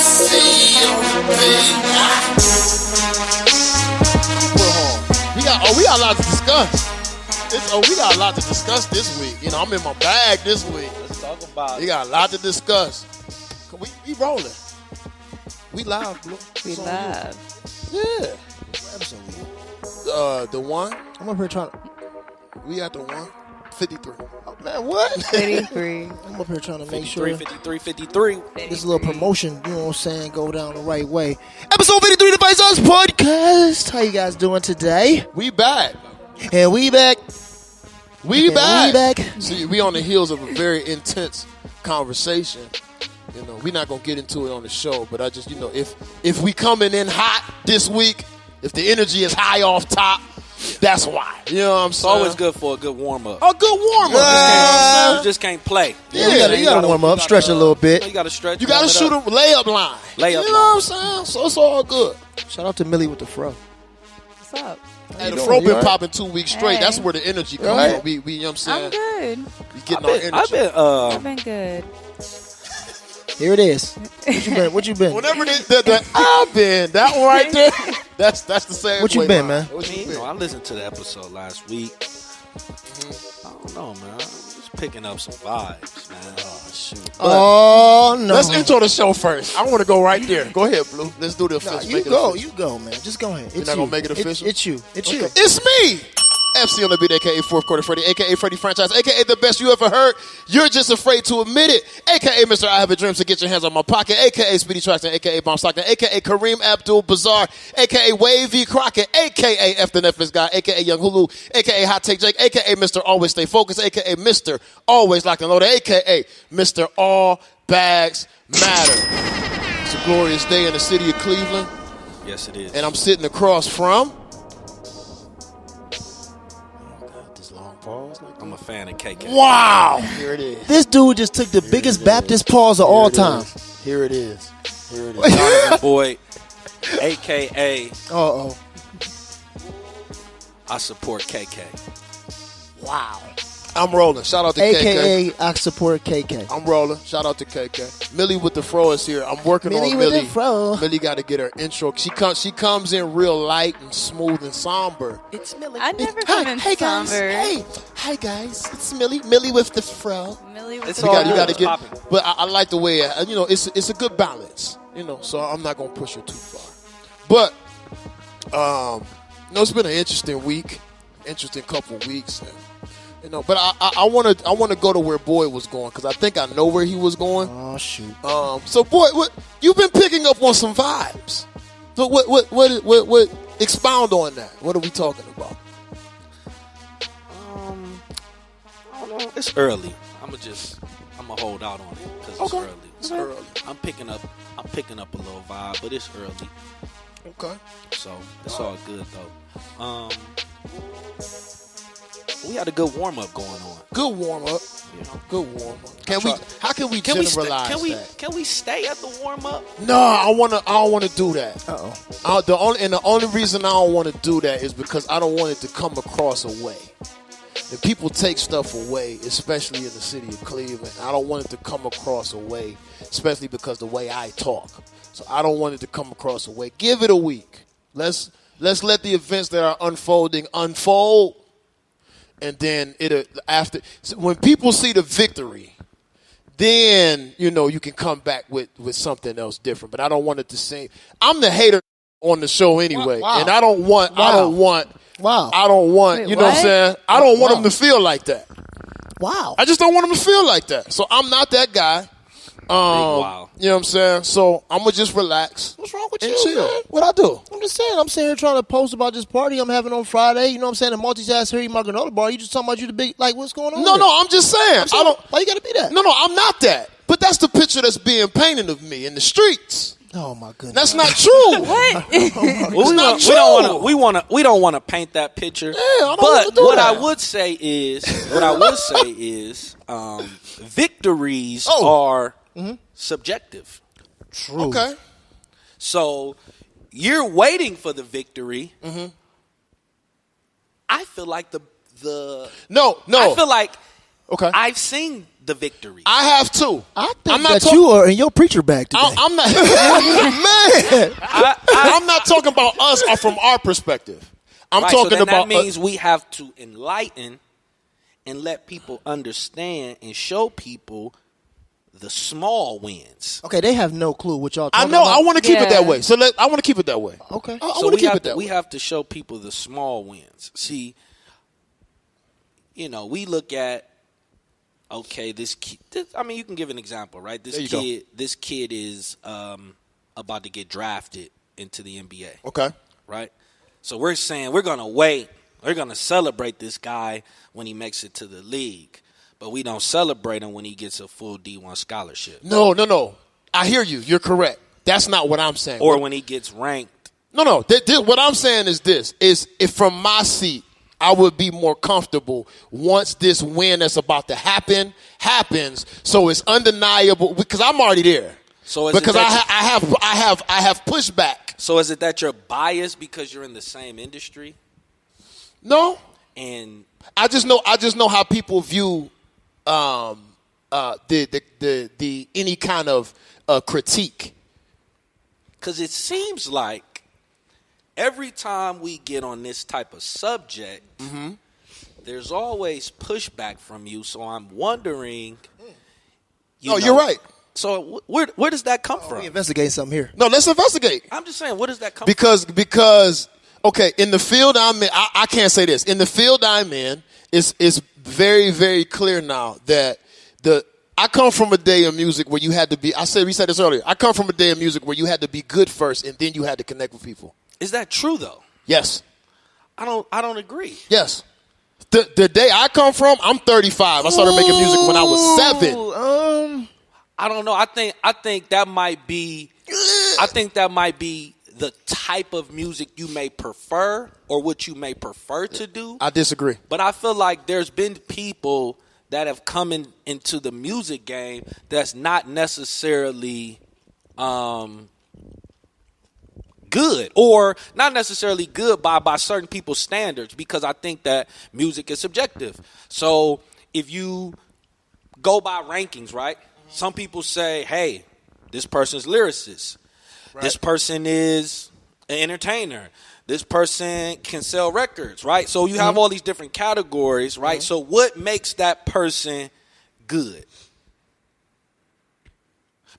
We got a lot to discuss. We got a lot to discuss this week. You know, I'm in my bag this week. Let's talk about it. We got a lot to discuss. We rolling. We live, Blue. We live. Yeah. What episode we The one. I'm up here trying to... We at the one. 53. Oh, man, what? 53. I'm up here trying to make sure 53. this little promotion, you know what I'm saying, go down the right way. Episode 53 of the Vice Arts Podcast. How you guys doing today? We back. And we back. We back. We back. See, we on the heels of a very intense conversation. You know, we're not gonna get into it on the show, but I just, you know, if we coming in hot this week, if the energy is high off top, that's why. You know what I'm It's saying? always good for a good warm-up. A good warm up. You just can't play. Yeah, you gotta warm up, stretch a little bit. You got to stretch. You gotta shoot a layup line. You know what I'm saying? So it's all good. Shout out to Millie with the fro. What's up? Hey, the doing? fro You been all right? popping 2 weeks straight. Hey. That's where the energy comes Right. from. We, you know what I'm saying? I'm good. We getting our energy. I've been good. Here it is. What you been? Whenever I've been, that one right there, that's the same. What you been, man? What you You been? know, I listened to the episode last week. I don't know, man. I'm just picking up some vibes, man. Oh, shoot. Oh, no. Let's intro the show first. I want to go right there. Go ahead, Blue. Let's do the Nah, official. you Make it go. official. You go, man. Just go ahead. You're not going to make it official? It's you. It's you. It's me, FC on the beat, a.k.a. Fourth Quarter Freddy, a.k.a. Freddy Franchise, a.k.a. the best you ever heard. You're just afraid to admit it, a.k.a. Mr. I Have a Dream, so get your hands on my pocket, a.k.a. Speedy Traxton, a.k.a. Bomb Stockton, a.k.a. Kareem Abdul-Bazaar, a.k.a. Wavy Crockett, a.k.a. F the Netflix Guy, a.k.a. Young Hulu, a.k.a. Hot Take Jake, a.k.a. Mr. Always Stay Focused, a.k.a. Mr. Always Locked and Loaded, a.k.a. Mr. All Bags Matter. It's a glorious day in the city of Cleveland, Yes, it is. and I'm sitting across from... I'm a fan of KK. Wow! Here it is. This dude just took the biggest Baptist pause of all time. Here it is. Here it is. Donovan Boyd, a.k.a. Uh-oh. I support KK. Wow. I'm rolling. Shout out to KK. AKA, I support KK. I'm rolling. Shout out to KK. Millie with the fro is here. I'm working Millie on with Millie. the fro. Millie got to get her intro. She comes in real light and smooth and somber. It's Millie. I never come in Hey guys. somber. Hey. Hi guys. It's Millie. Millie with the fro. Millie with It's the all You got to good. get. Popping. But I like the way it's a good balance. So I'm not gonna push her too far. But it's been an interesting week, interesting couple weeks. And, but I want to go to where Boyd was going because I think I know where he was going. Oh, shoot. So Boyd, you've been picking up on some vibes. So what expound on that? What are we talking about? I don't know. It's early. I'm gonna hold out on it because it's Okay. early. It's early. I'm picking up a little vibe, but it's early, Okay. so it's all good though. We had a good warm up going on. Good warm up. Good warm up. How can we generalize that? Can we stay at the warm up? No, I don't want to do that. Uh-oh. The only reason I don't want to do that is because I don't want it to come across a way. If people take stuff away, especially in the city of Cleveland, I don't want it to come across a way, especially because the way I talk. So I don't want it to come across a way. Give it a week. Let's let the events that are unfolding unfold, and then when people see the victory, then you can come back with something else different. But I don't want it to seem. I'm the hater on the show anyway, Wow. and I don't want. Wow. Wait, You know what I'm saying? I don't want Wow. them to feel like that. Wow. I just don't want them to feel like that. So I'm not that guy. Wow. You know what I'm saying? So I'm going to just relax. What's wrong with and you, chill. man? What I do? I'm just saying, I'm sitting here trying to post about this party I'm having on Friday. You know what I'm saying? The multi-task here, my granola bar. You just talking about you the big, like, what's going on? No, I'm just saying. I don't. Why you got to be that? No, I'm not that. But that's the picture that's being painted of me in the streets. Oh, my goodness. That's not true. What? It's not true. We don't want to paint that picture. I don't but wanna do what that. I would say is, victories Oh. are subjective. True. Okay. So you're waiting for the victory. I feel like the No. I feel like Okay. I've seen the victory. I have too. I think I'm not that you are in your preacher bag today. I'm not. Man. I'm not talking about us or from our perspective. I'm Right, talking so then about. that means we have to enlighten and let people understand and show people the small wins. Okay, they have no clue what y'all I talking know. about. I want to keep it Yeah. that way. So I want to keep it that way. Okay. I So want to keep it that we way. have to show people the small wins. See, we look at, okay, this kid. You can give an example, right? There you go. This kid is about to get drafted into the NBA, Okay. right? So we're saying we're gonna wait. We're gonna celebrate this guy when he makes it to the league, but we don't celebrate him when he gets a full D1 scholarship, No. I hear you. You're correct. That's not what I'm saying. or when he gets ranked. No. What I'm saying is this: is if from my seat, I would be more comfortable once this win that's about to happens. So it's undeniable because I'm already there. So is it because that I have pushback. So is it that you're biased because you're in the same industry? No, And I just know how people view the any kind of critique. because it seems like every time we get on this type of subject, there's always pushback from you. So I'm wondering. You're right. So where does that come from? We investigating something here. No, let's investigate. I'm just saying, where does that come Because okay, in the field I'm in, I can't say this. In the field I'm in, it's very, very clear now that I come from a day of music where you had to be. We said this earlier. I come from a day of music where you had to be good first, and then you had to connect with people. Is that true though? Yes. I don't agree. Yes. The day I come from, I'm 35. I started making music when I was 7. I don't know. I think that might be. I think that might be the type of music you may prefer or what you may prefer to do. I disagree. But I feel like there's been people that have come into the music game that's not necessarily good, or not necessarily good by certain people's standards, because I think that music is subjective. So if you go by rankings, right? Some people say, hey, this person's lyricist. Right. This person is an entertainer. This person can sell records, right? So you have all these different categories, right? So what makes that person good?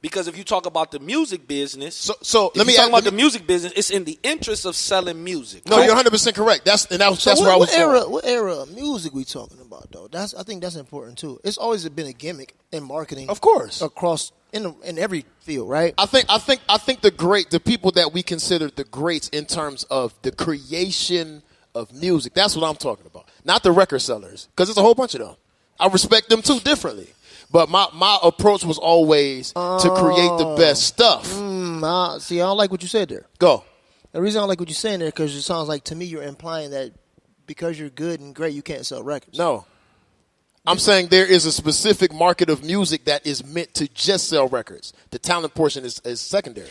Because if you talk about the music business, so let me talk about the music business. It's in the interest of selling music. No, right? you're 100% correct. That's where I was going. What era of music we talking about though? I think that's important too. It's always been a gimmick in marketing, of course, across in every field, right? I think the people that we consider the greats in terms of the creation of music. That's what I'm talking about, not the record sellers, because there's a whole bunch of them. I respect them too differently. But my approach was always to create the best stuff. See, I don't like what you said there. Go. The reason I don't like what you're saying there, because it sounds like to me you're implying that because you're good and great, you can't sell records. No. I'm saying there is a specific market of music that is meant to just sell records. The talent portion is secondary.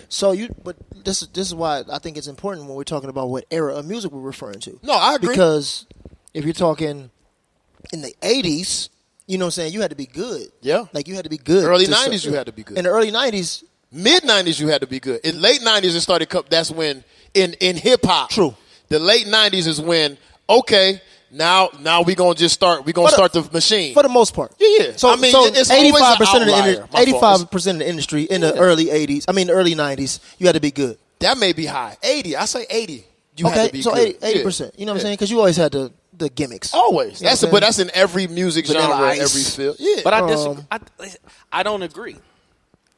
But this is why I think it's important when we're talking about what era of music we're referring to. No, I agree. Because if you're talking in the 80s, you know what I'm saying, you had to be good. Yeah. Like you had to be good. Early 90s you had to be good. In the early 90s. Mid-90s you had to be good. In late 90s it started, that's when, in hip-hop. True. The late 90s is when, okay, now we're going to start the machine. For the most part. Yeah. So, it's 85% of the outlier. 85% of the industry in the early 90s, you had to be good. That may be high. 80. I say 80. You had to be so good. 80%. You know what I'm saying? Because you always had the gimmicks. Always. You know But that's in every music Vanilla genre, Ice. every field. Yeah. But I disagree. I don't agree.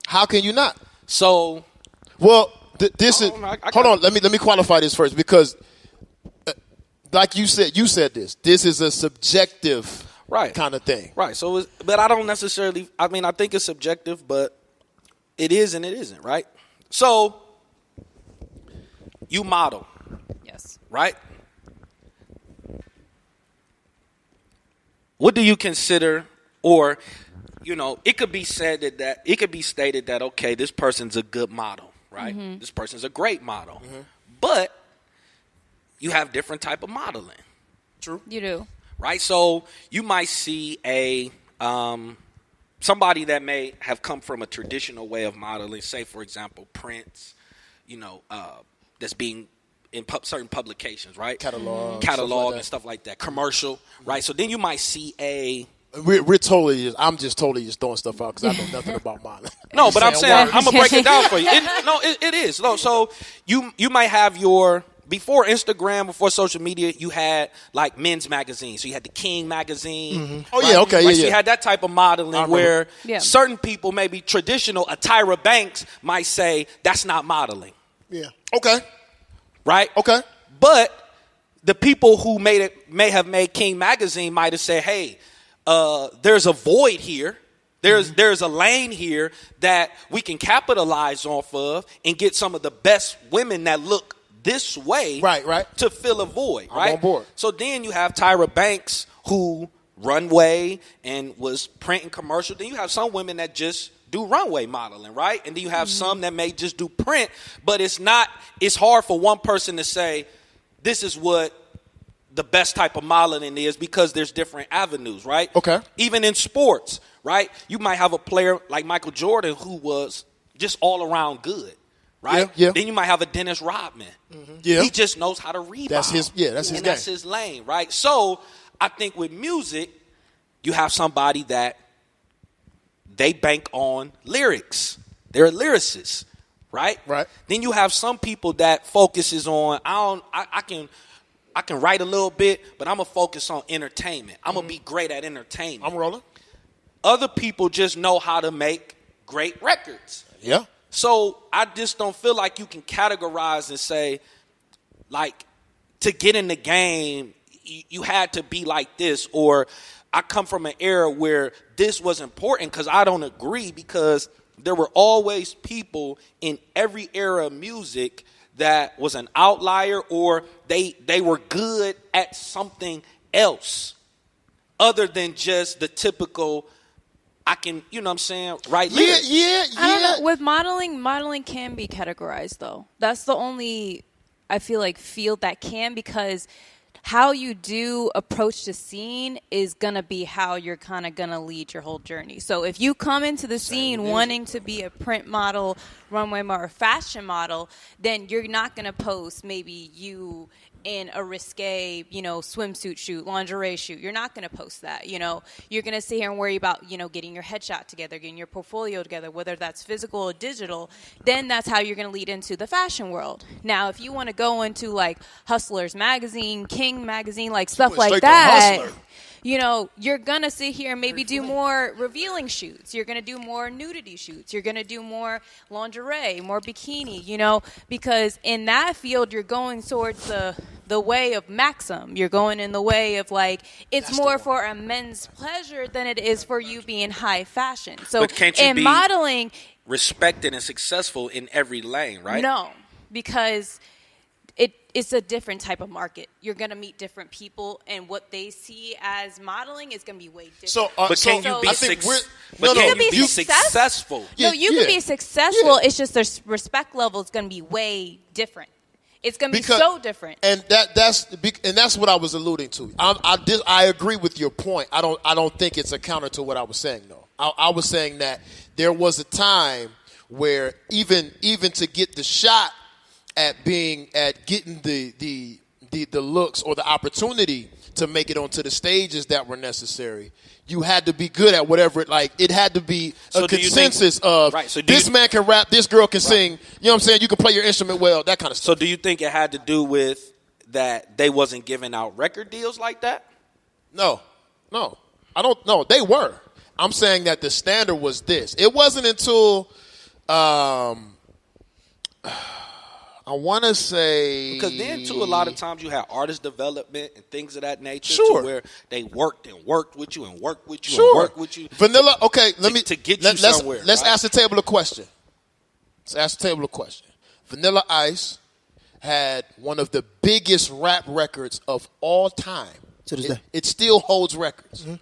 How can you not? So, well, this is. I hold on. Let me qualify this first, because, like you said this. This is a subjective kind of thing. Right. So, but I don't necessarily. I mean, I think it's subjective, but it is and it isn't. Right. So, you model. Yes. Right. What do you consider, or, it could be stated that okay, this person's a good model, right? Mm-hmm. This person's a great model, but you have different type of modeling. True. You do. Right. So you might see a somebody that may have come from a traditional way of modeling, say, for example, Prince, that's being in certain publications, right? Catalog and stuff like that. Commercial, right? So then you might see I'm just totally throwing stuff out because I know nothing about modeling. No, but I'm saying, I'm going to break it down for you. It is. So you might have before Instagram, before social media, you had like men's magazines. So you had the King magazine. Mm-hmm. Oh, right? Yeah, okay, right? So you had that type of modeling where certain people, maybe traditional, a Tyra Banks might say, that's not modeling. Yeah. Okay. Right? Okay. But the people who may have made King magazine might have said, hey, there's a void here. There's a lane here that we can capitalize off of and get some of the best women that look this way, right, to fill a void, right? I'm on board. So then you have Tyra Banks who runway and was printing commercial. Then you have some women that just do runway modeling, right? And then you have some that may just do print, but it's hard for one person to say this is what the best type of modeling is because there's different avenues, right? Okay. Even in sports, right? You might have a player like Michael Jordan who was just all around good. Right? Yeah. Then you might have a Dennis Rodman. Mm-hmm. Yeah. He just knows how to rebound. That's his game. That's his lane, right? So I think with music, you have somebody that they bank on lyrics. They're lyricists, right? Right. Then you have some people that focuses on I can write a little bit, but I'm gonna focus on entertainment. I'm gonna be great at entertainment. I'm rolling. Other people just know how to make great records. Yeah. So I just don't feel like you can categorize and say, like, to get in the game, you had to be like this, or I come from an era where this was important, because I don't agree, because there were always people in every era of music that was an outlier, or they were good at something else other than just the typical I can, you know what I'm saying, write lyrics. I don't know. With modeling can be categorized, though. That's the only, I feel like, field that can, because how you do approach the scene is going to be how you're kind of going to lead your whole journey. So if you come into the scene wanting to be a print model, runway model, or fashion model, then you're not going to post maybe you in a risque, swimsuit shoot, lingerie shoot. You're not going to post that, You're going to sit here and worry about, getting your headshot together, getting your portfolio together, whether that's physical or digital. Then that's how you're going to lead into the fashion world. Now, if you want to go into, like, Hustlers Magazine, King Magazine, like, stuff like that, you're going to sit here and maybe do more revealing shoots. You're going to do more nudity shoots. You're going to do more lingerie, more bikini, because in that field, you're going towards the way of Maxim. You're going in the way of, like, it's more for a men's pleasure than it is for you being high fashion. So but can't you in be modeling, respected and successful in every lane, right? No, because it's a different type of market. You're going to meet different people, and what they see as modeling is going to be way different. So, but can you be successful? No, you can be successful. It's just the respect level is going to be way different. It's going to be so different. And that's what I was alluding to. I agree with your point. I don't think it's a counter to what I was saying, though. I was saying that there was a time where even to get the shot at getting the looks or the opportunity to make it onto the stages that were necessary, you had to be good at whatever it had to be a consensus of this man can rap, this girl can sing, you know what I'm saying, you can play your instrument well, that kind of stuff. So do you think it had to do with that they wasn't giving out record deals like that? No. I don't know. They were. I'm saying that the standard was this. It wasn't until I want to say... Because then, too, a lot of times you have artist development and things of that nature. Sure. To where they worked with you and worked with you sure. and worked with you. Vanilla, okay, to get you somewhere. Let's right? ask the table a question. Vanilla Ice had one of the biggest rap records of all time. To this day. It still holds records. Mm-hmm.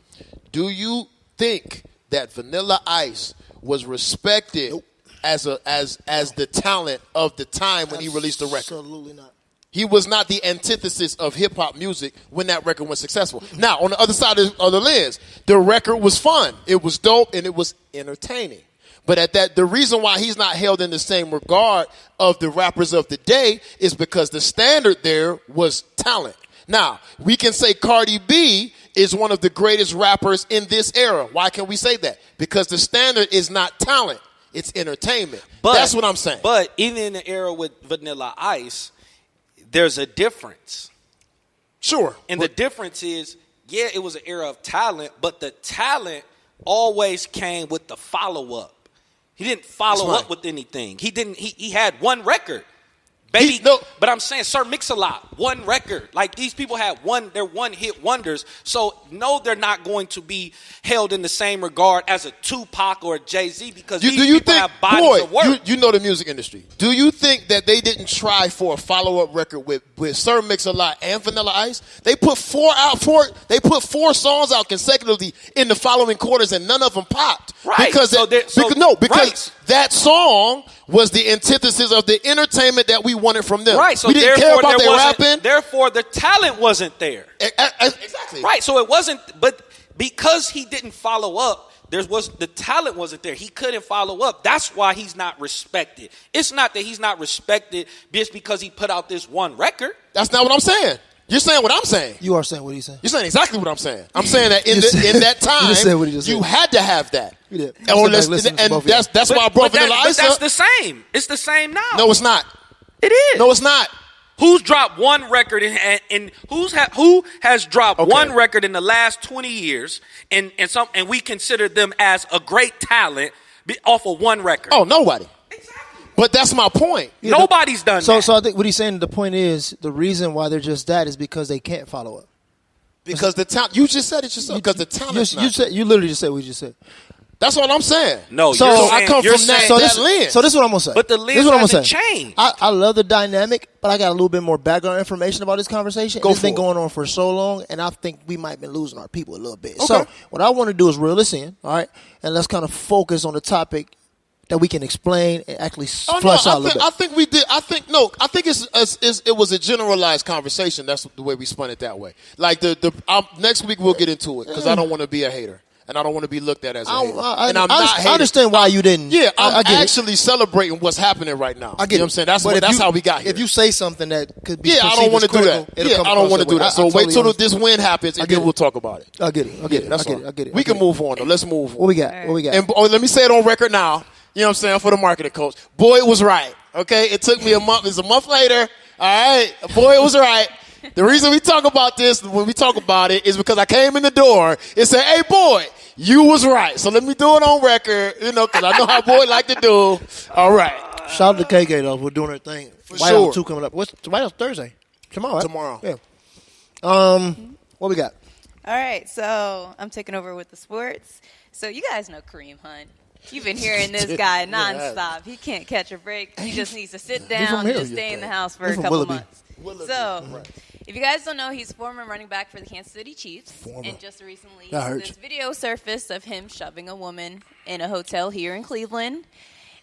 Do you think that Vanilla Ice was respected as the talent of the time when he released the record? Absolutely not. He was not the antithesis of hip-hop music when that record was successful. Now, on the other side of the lens, the record was fun. It was dope, and it was entertaining. But the reason why he's not held in the same regard of the rappers of the day is because the standard there was talent. Now, we can say Cardi B is one of the greatest rappers in this era. Why can we say that? Because the standard is not talent. It's entertainment. That's what I'm saying. But even in the era with Vanilla Ice, there's a difference. Sure. And the difference is, yeah, it was an era of talent, but the talent always came with the follow-up. He didn't follow up with anything. He had one record. Baby, but I'm saying Sir Mix-a-Lot, one record. Like, these people had they're one-hit wonders. So, no, they're not going to be held in the same regard as a Tupac or a Jay-Z because these people have bodies of work. You know the music industry. Do you think that they didn't try for a follow-up record with Sir Mix-a-Lot and Vanilla Ice? They put four songs out consecutively in the following quarters, and none of them popped. Right. Because that song was the antithesis of the entertainment that we wanted from them. Right. So we didn't care about their rapping. Therefore, the talent wasn't there. Exactly. Right. So it wasn't. But because he didn't follow up, the talent wasn't there. He couldn't follow up. That's why he's not respected. It's not that he's not respected just because he put out this one record. That's not what I'm saying. You're saying what I'm saying. You are saying what he's saying. You're saying exactly what I'm saying. I'm saying that in that time, you had to have that. You did. And that's why I brought Vanilla Ice up. That's the same. It's the same now. No, it's not. It is. No, it's not. Who's dropped one record and who has dropped one record in the last 20 years and we consider them as a great talent off of one record? Oh, nobody. But that's my point. Nobody's done that. So I think what he's saying, the point is, the reason why they're just that is because they can't follow up. Because the talent, you just said it yourself, because the talent you literally just said what you just said. That's what I'm saying. No, so I come from that lens. So this is what I'm going to say. But the lens hasn't changed. I love the dynamic, but I got a little bit more background information about this conversation. It's been going on for so long, and I think we might have been losing our people a little bit. Okay. So what I want to do is reel this in, all right? And let's kind of focus on the topic that we can explain and actually flush out a little bit. I think we did. I think it was a generalized conversation. That's the way we spun it that way. Like next week we'll get into it because I don't want to be a hater and I don't want to be looked at as a hater. I understand why you didn't. Yeah, I'm actually celebrating what's happening right now. I get you know what I'm saying? That's how we got here. If you say something that could be I don't want to do that. I don't want to do that. So wait till this win happens and then we'll talk about it. I get it. I get it. We can move on though. Let's move on. What we got? And let me say it on record now. You know what I'm saying? For the marketing coach. Boy, it was right. Okay? It took me a month. It's a month later. All right? Boy, it was right. The reason we talk about this, when we talk about it, is because I came in the door and said, hey, boy, you was right. So let me do it on record, because I know how boy like to do. All right. Shout out to KK, though, for doing her thing. For White sure. House 2 coming up. White House Thursday? Tomorrow, right? Tomorrow. Yeah. What we got? All right, so I'm taking over with the sports. So you guys know Kareem Hunt. You've been hearing this guy nonstop. He can't catch a break. He just needs to sit down and just stay in the house for a couple months. So, if you guys don't know, he's former running back for the Kansas City Chiefs. And just recently, this video surfaced of him shoving a woman in a hotel here in Cleveland.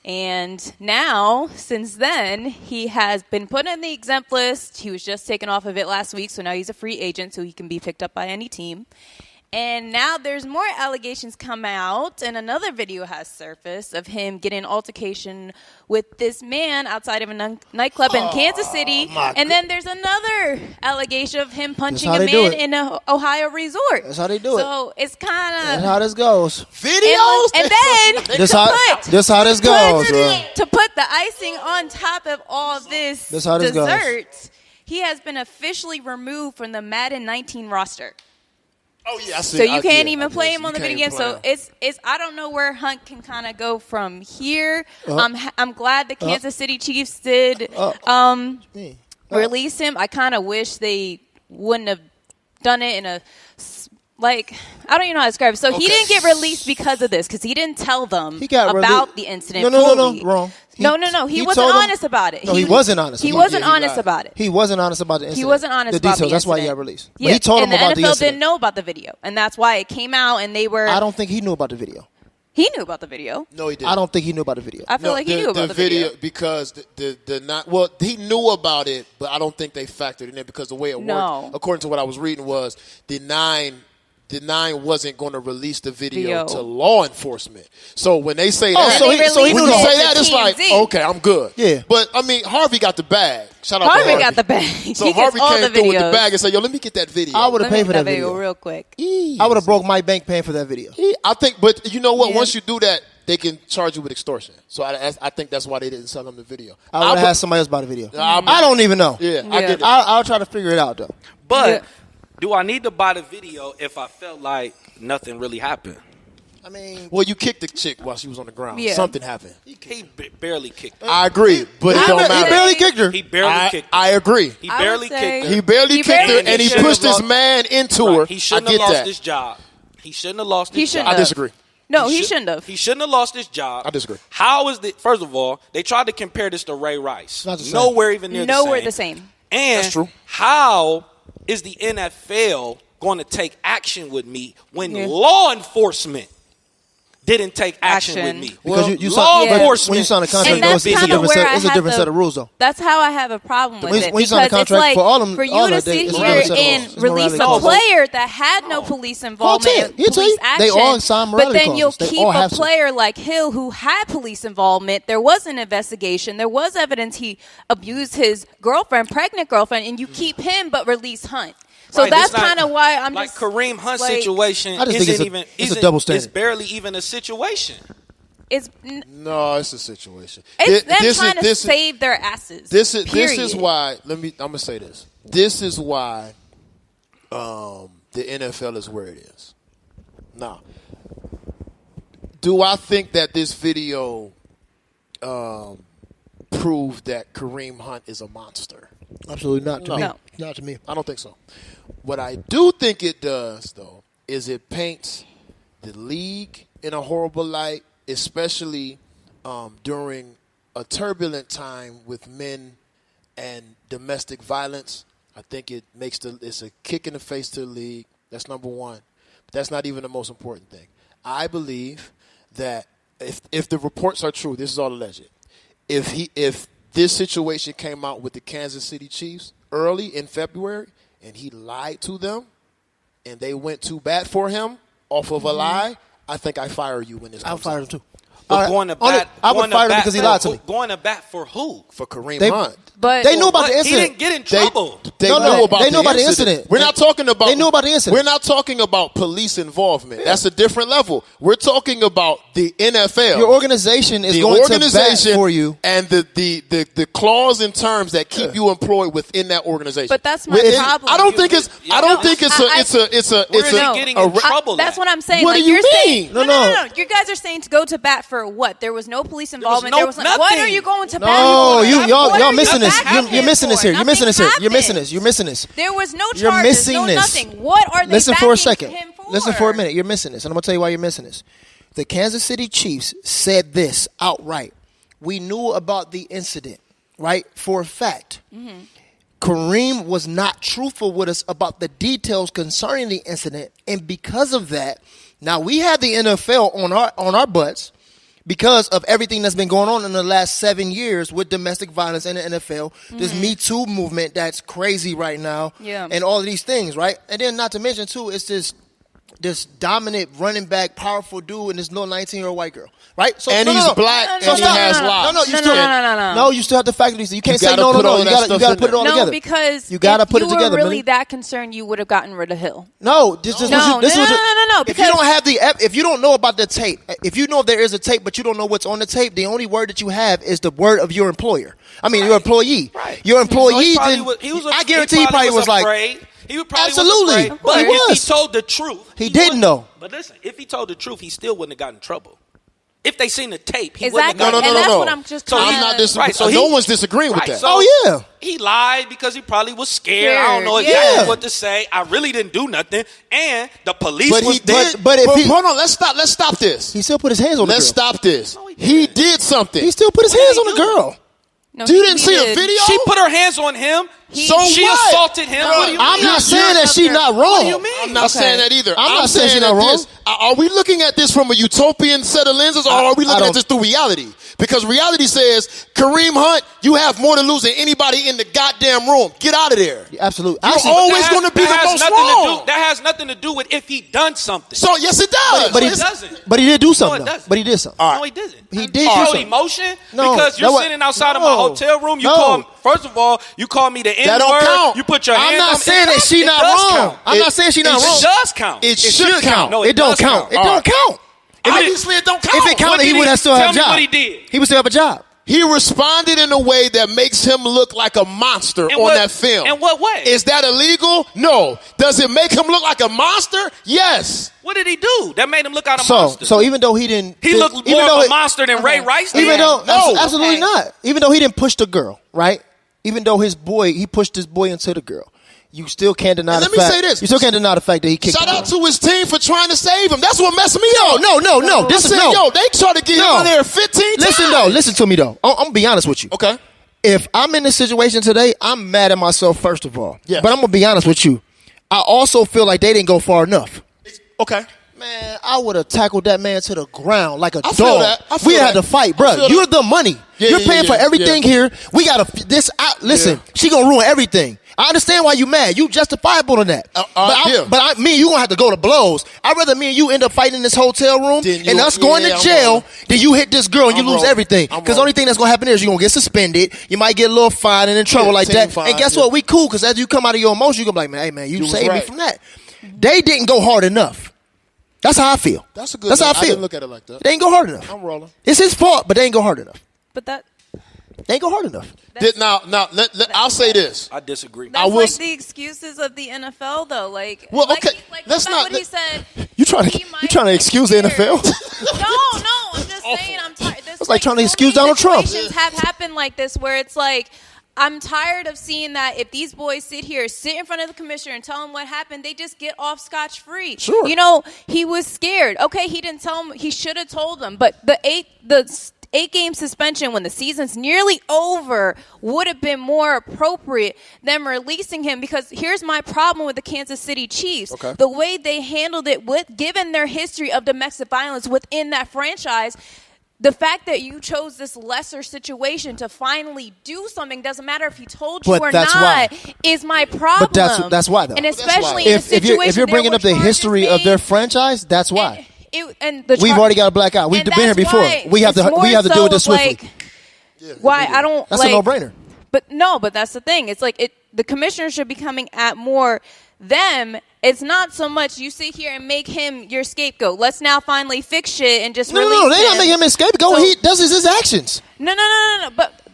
And now, since then, he has been put on the exempt list. He was just taken off of it last week, so now he's a free agent, so he can be picked up by any team. And now there's more allegations come out, and another video has surfaced of him getting an altercation with this man outside of a nightclub in Kansas City. And then there's another allegation of him punching a man in an Ohio resort. That's how they do it. So it's kind of... That's how this goes. Videos? And then... This how this goes, bro. To put the icing on top of all this dessert, he has been officially removed from the Madden 19 roster. Oh yeah, I see. So you can't even play him on the video game. So it's I don't know where Hunt can kind of go from here. I'm glad the Kansas City Chiefs did release him. I kind of wish they wouldn't have done it in a I don't even know how to describe it. So he didn't get released because of this, because he didn't tell them about the incident. No, wrong. No. He wasn't honest about it. No, he wasn't honest. He wasn't honest about it. He wasn't honest about the incident. He wasn't honest about the details. That's why he incident. got released. Yeah, but he told them about the NFL incident. didn't know about the video, and that's why it came out, and they were... I don't think he knew about the video. He knew about the video. No, he didn't. I don't think he knew about the video. I feel like he knew about the video. Because he knew about it, but I don't think they factored it in because the way it worked, according to what I was reading, was the nine wasn't going to release the video to law enforcement. So when they say that, so he knew when you say that, it's like, okay, I'm good. Yeah. But, I mean, Harvey got the bag. Shout out to Harvey Harvey. got the bag. So Harvey came through with the bag and said, yo, let me get that video. I would have paid for that video real quick. I would have broke my bank paying for that video. I think, but you know what? Once you do that, they can charge you with extortion. So I think that's why they didn't sell him the video. I would have had somebody else buy the video. I don't even know. Yeah, I get it. I'll try to figure it out, though. But do I need to buy the video if I felt like nothing really happened? I mean, well, you kicked the chick while she was on the ground. Yeah. Something happened. He barely kicked her. I agree, but it don't matter. He barely kicked her. He barely kicked her. I agree. He barely kicked her. He barely kicked her, and he pushed his man into her. He shouldn't have lost his job. He shouldn't have lost his job. I disagree. No, he shouldn't have. He shouldn't have lost his job. I disagree. How is the first of all, they tried to compare this to Ray Rice. Not the same. Nowhere even near the same. And that's true. How is the NFL going to take action with me when law enforcement didn't take action with me? Because law enforcement. when you sign a contract, that's it's a different set of rules, though. That's how I have a problem with it. When you sign a because contract it's like, for all them, for you all to that, sit it's a here different set of and rules. It's release a morality player that had no police involvement, He'll police tell you. action, They all sign but morality then you'll clauses. They keep all a have to. player like Hill who had police involvement. There was an investigation. There was evidence he abused his pregnant girlfriend, and you keep him but release Hunt. So that's kind of why I'm like just Kareem Hunt situation. I just think it's a double standard. It's barely even a situation. No, it's a situation. It's them trying to save their asses. This is why. I'm gonna say this. This is why the NFL is where it is. Now, do I think that this video proved that Kareem Hunt is a monster? Absolutely not to me. No. Not to me. I don't think so. What I do think it does, though, is it paints the league in a horrible light, especially during a turbulent time with men and domestic violence. I think it makes it's a kick in the face to the league. That's number one. But that's not even the most important thing. I believe that if the reports are true, this is all alleged. If this situation came out with the Kansas City Chiefs early in February and he lied to them and they went to bat for him off of a lie, I think I fire you when this comes I'll fire him too. But going to bat, I would fire him because he lied to me. Going to bat for who? For Kareem Hunt. But they knew about the He incident. didn't get in trouble. They know about the incident. We're not talking about. They knew about the incident. We're not talking about police involvement. That's a different level. We're talking about the NFL. Your organization is going to bat for you, and the clause and terms that keep you employed within that organization. But that's my problem. I don't think it's. I don't think it's getting in trouble. That's what I'm saying. What like, do you you're mean? Saying, no. You guys are saying to go to bat for what? There was no police involvement. There was nothing. What are you going to bat for? for? Y'all missing this. You're missing this here. You're missing this here. You're missing this. You're missing this. There was no charges. You're missing no this. Nothing. What are they Listen for a second. him for? Listen for a minute. You're missing this, and I'm gonna tell you why you're missing this. The Kansas City Chiefs said this outright. We knew about the incident, right? For a fact. Mm-hmm. Kareem was not truthful with us about the details concerning the incident, and because of that, now we have the NFL on our butts because of everything that's been going on in the last 7 years with domestic violence in the NFL. This Me Too movement that's crazy right now, and all of these things, right? And then not to mention too, it's this dominant running back, powerful dude, and this little 19-year-old white girl, right? So, and he's black, and he has locks. No, you still have to factor these. You can't say no. You got to put it all together. No, because you got to put it together. If you were really that concerned, you would have gotten rid of Hill. No. No. If you don't have if you don't know about the tape, if you know there is a tape, but you don't know what's on the tape, the only word that you have is the word of your employer. I mean, your employee. Right. Your employee. I guarantee he probably was like. He would probably absolutely, was afraid, but if he told the truth, he didn't know. But listen, if he told the truth, he still wouldn't have gotten in trouble. If they seen the tape, he exactly. wouldn't have gotten in trouble. What I'm just so I'm not disagreeing. So no one's disagreeing with that. So yeah, he lied because he probably was scared. I don't know exactly what to say. I really didn't do nothing, and the police was dead. But hold on, let's stop this. He still put his hands on the girl. Let's stop this. No, he did something. He still put his hands on the girl. No, you didn't see a video? She put her hands on him. She assaulted him. No, what do you I'm mean? not saying that she's not wrong. What do you mean? I'm not saying that either. I'm not saying she's not wrong. are we looking at this from a utopian set of lenses, or are we looking at this through reality? Because reality says, Kareem Hunt, you have more to lose than anybody in the goddamn room. Get out of there. Yeah, absolutely. You're always going to be the most wrong. That has nothing to do with if he done something. So, yes, it does. But it doesn't. But he did do something. No, it doesn't. But he did something. No, he didn't. He did do something. something. Emotion? No, because you're sitting outside of my hotel room. You call, first of all, you call me the N-word. That don't count. You put your hand on me. I'm not saying that she not wrong. I'm not saying she not wrong. It does count. It should count. No, it don't count. It don't count. Obviously, it don't count. If it counted, he would have still have a job. Tell me what he did. He would still have a job. He responded in a way that makes him look like a monster on that film. In what way? Is that illegal? No. Does it make him look like a monster? Yes. What did he do that made him look like a monster? So even though he didn't... He looked more of a monster than Ray Rice did? Even though... No. Absolutely not. Even though he didn't push the girl, right? Even though he pushed his boy into the girl. You still can't deny the fact. Let me say this. You still can't deny the fact that he kicked Shout out to his team for trying to save him. That's what messed me up. No. They try to get him out there 15 times. Listen to me though. I'm gonna be honest with you. Okay. If I'm in this situation today, I'm mad at myself first of all. Yeah. But I'm gonna be honest with you. I also feel like they didn't go far enough. Okay. Man, I would have tackled that man to the ground like a dog. Feel that. We had to fight, bro. You're the money. You're paying for everything here. We gotta listen. She gonna ruin everything. I understand why you mad. You justifiable in that. Me and you gonna have to go to blows. I'd rather me and you end up fighting in this hotel room and us going to jail than you hit this girl and you lose everything. Because the only thing that's gonna happen is you're gonna get suspended. You might get a little fine and in trouble like that. And guess what? We cool because as you come out of your emotion, you're gonna be like, hey man, you saved me from that. They didn't go hard enough. That's how I feel. That's how I feel. I didn't look at it like that. They ain't go hard enough. I'm rolling. It's his fault, but they ain't go hard enough. But they ain't go hard enough. I'll say this. I disagree. That's like the excuses of the NFL, though. Like, let's not. What he said. You trying to excuse the NFL? No. I'm just saying. I'm tired. It's like trying to excuse Donald Trump. Situations have happened like this where it's like, I'm tired of seeing that if these boys sit in front of the commissioner and tell him what happened, they just get off scotch-free. Sure. You know, he was scared. Okay, he didn't tell him. He should have told him. But the 8-game suspension when the season's nearly over would have been more appropriate than releasing him, because here's my problem with the Kansas City Chiefs. Okay. The way they handled it, given their history of domestic violence within that franchise, the fact that you chose this lesser situation to finally do something, doesn't matter if he told you or not, is my problem. But that's why, though. And especially in a situation if you're bringing up the history of their franchise, that's why. We've already got a black eye. We've been here before. We have to deal with this swiftly. Why I don't. That's a no-brainer. But that's the thing. It's like the commissioner should be coming at more them. It's not so much you sit here and make him your scapegoat. Let's now finally fix shit and just release him. No, they not making him a scapegoat. He does his actions. No. But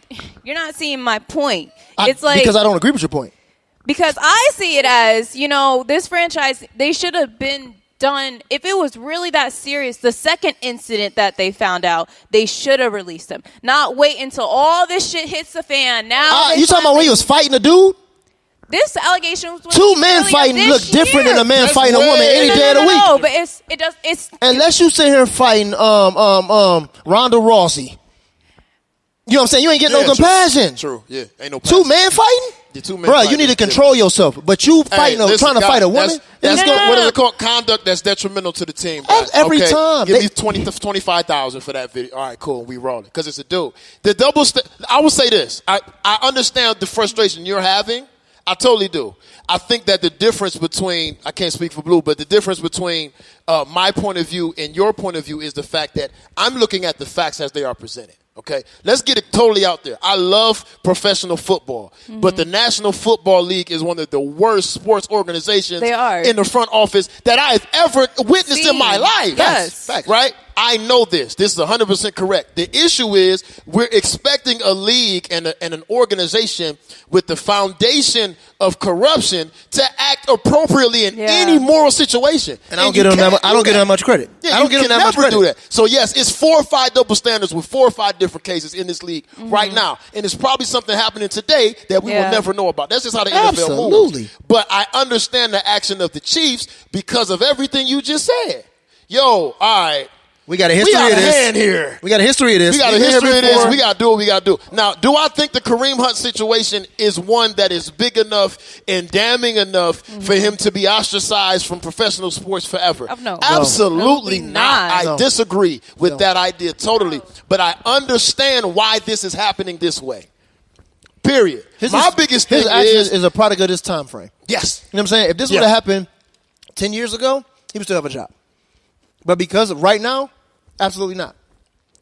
you're not seeing my point. It's like, because I don't agree with your point. Because I see it as, this franchise, they should have been done. If it was really that serious, the second incident that they found out, they should have released him. Not wait until all this shit hits the fan. Now you talking about when he was fighting a dude? This allegation was two men fighting look different than a man fighting a woman any day of the week. No, but it's unless you sit here fighting Ronda Rousey. You know what I'm saying? You ain't getting no compassion. True. Yeah. Ain't no passion. Two men fighting? Yeah, two men Bro, fighting. You need to control yourself. But you fighting trying to fight a woman? What is it called? Conduct that's detrimental to the team. Every time. Give me 25,000 for that video. All right, cool. We rolling. Because it's a dude. I will say this. I understand the frustration you're having. I totally do. I think that the difference between, I can't speak for Blue, but the difference between my point of view and your point of view is the fact that I'm looking at the facts as they are presented. Okay, let's get it totally out there. I love professional football, but the National Football League is one of the worst sports organizations in the front office that I've ever witnessed in my life. Yes. Right? I know this. This is 100% correct. The issue is we're expecting a league and an organization with the foundation of corruption to act appropriately in any moral situation. And I don't get them that much credit. Yeah, I don't get them that much credit. Do that. So yes, it's 4 or 5 double standards with 4 or 5 different cases in this league right now, and it's probably something happening today that we will never know about. That's just how the NFL moves. But I understand the action of the Chiefs because of everything you just said. Yo, all right. We got a history we of this. hand here. We got a history of this. We got a history of this. We got to do what we got to do. Now, do I think the Kareem Hunt situation is one that is big enough and damning enough for him to be ostracized from professional sports forever? No. Absolutely No. not. I No. disagree with that idea totally. But I understand why this is happening this way. Period. My biggest thing is a product of this time frame. yes. You know what I'm saying? If this would have happened 10 years ago, he would still have a job. But because of right now, absolutely not.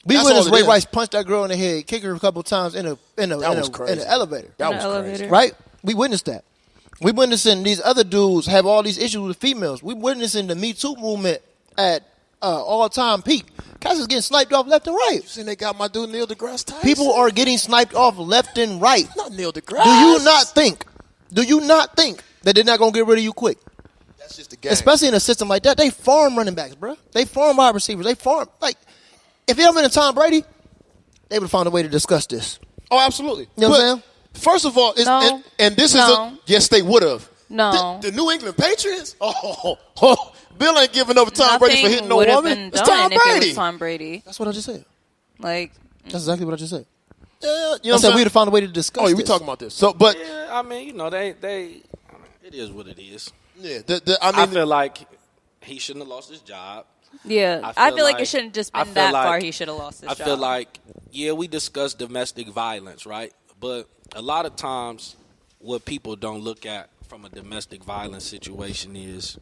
We witnessed Ray Rice punch that girl in the head, kick her a couple times in an elevator. That was crazy. Right? We witnessed that. We witnessing these other dudes have all these issues with females. We witnessing the Me Too movement at all-time peak. Cats is getting sniped off left and right. You seen they got my dude Neil deGrasse Tyson? People are getting sniped off left and right. Not Neil deGrasse. Do you not think that they're not going to get rid of you quick? That's just the game. Especially in a system like that. They farm running backs, bro. They farm wide receivers. They farm. Like, if it had been a Tom Brady, they would have found a way to discuss this. Oh, absolutely. You know what I'm saying? First of all, and this is yes, they would have. No. The New England Patriots? Oh, Bill ain't giving up Tom Brady for hitting no would have woman. been It's done Tom if it Brady. was Tom Brady. That's what I just said. Like, That's exactly what I just said. Yeah, you know I what said I'm saying? we'd have found a way to discuss Oh, yeah, this. we talking about this. So, but Yeah, I mean, you know, it is what it is. yeah, I feel like he shouldn't have lost his job. yeah, I feel like like- it shouldn't just I been feel that like- far. He should have lost his job. I feel like, yeah, we discussed domestic violence, right? But a lot of times what people don't look at from a domestic violence situation is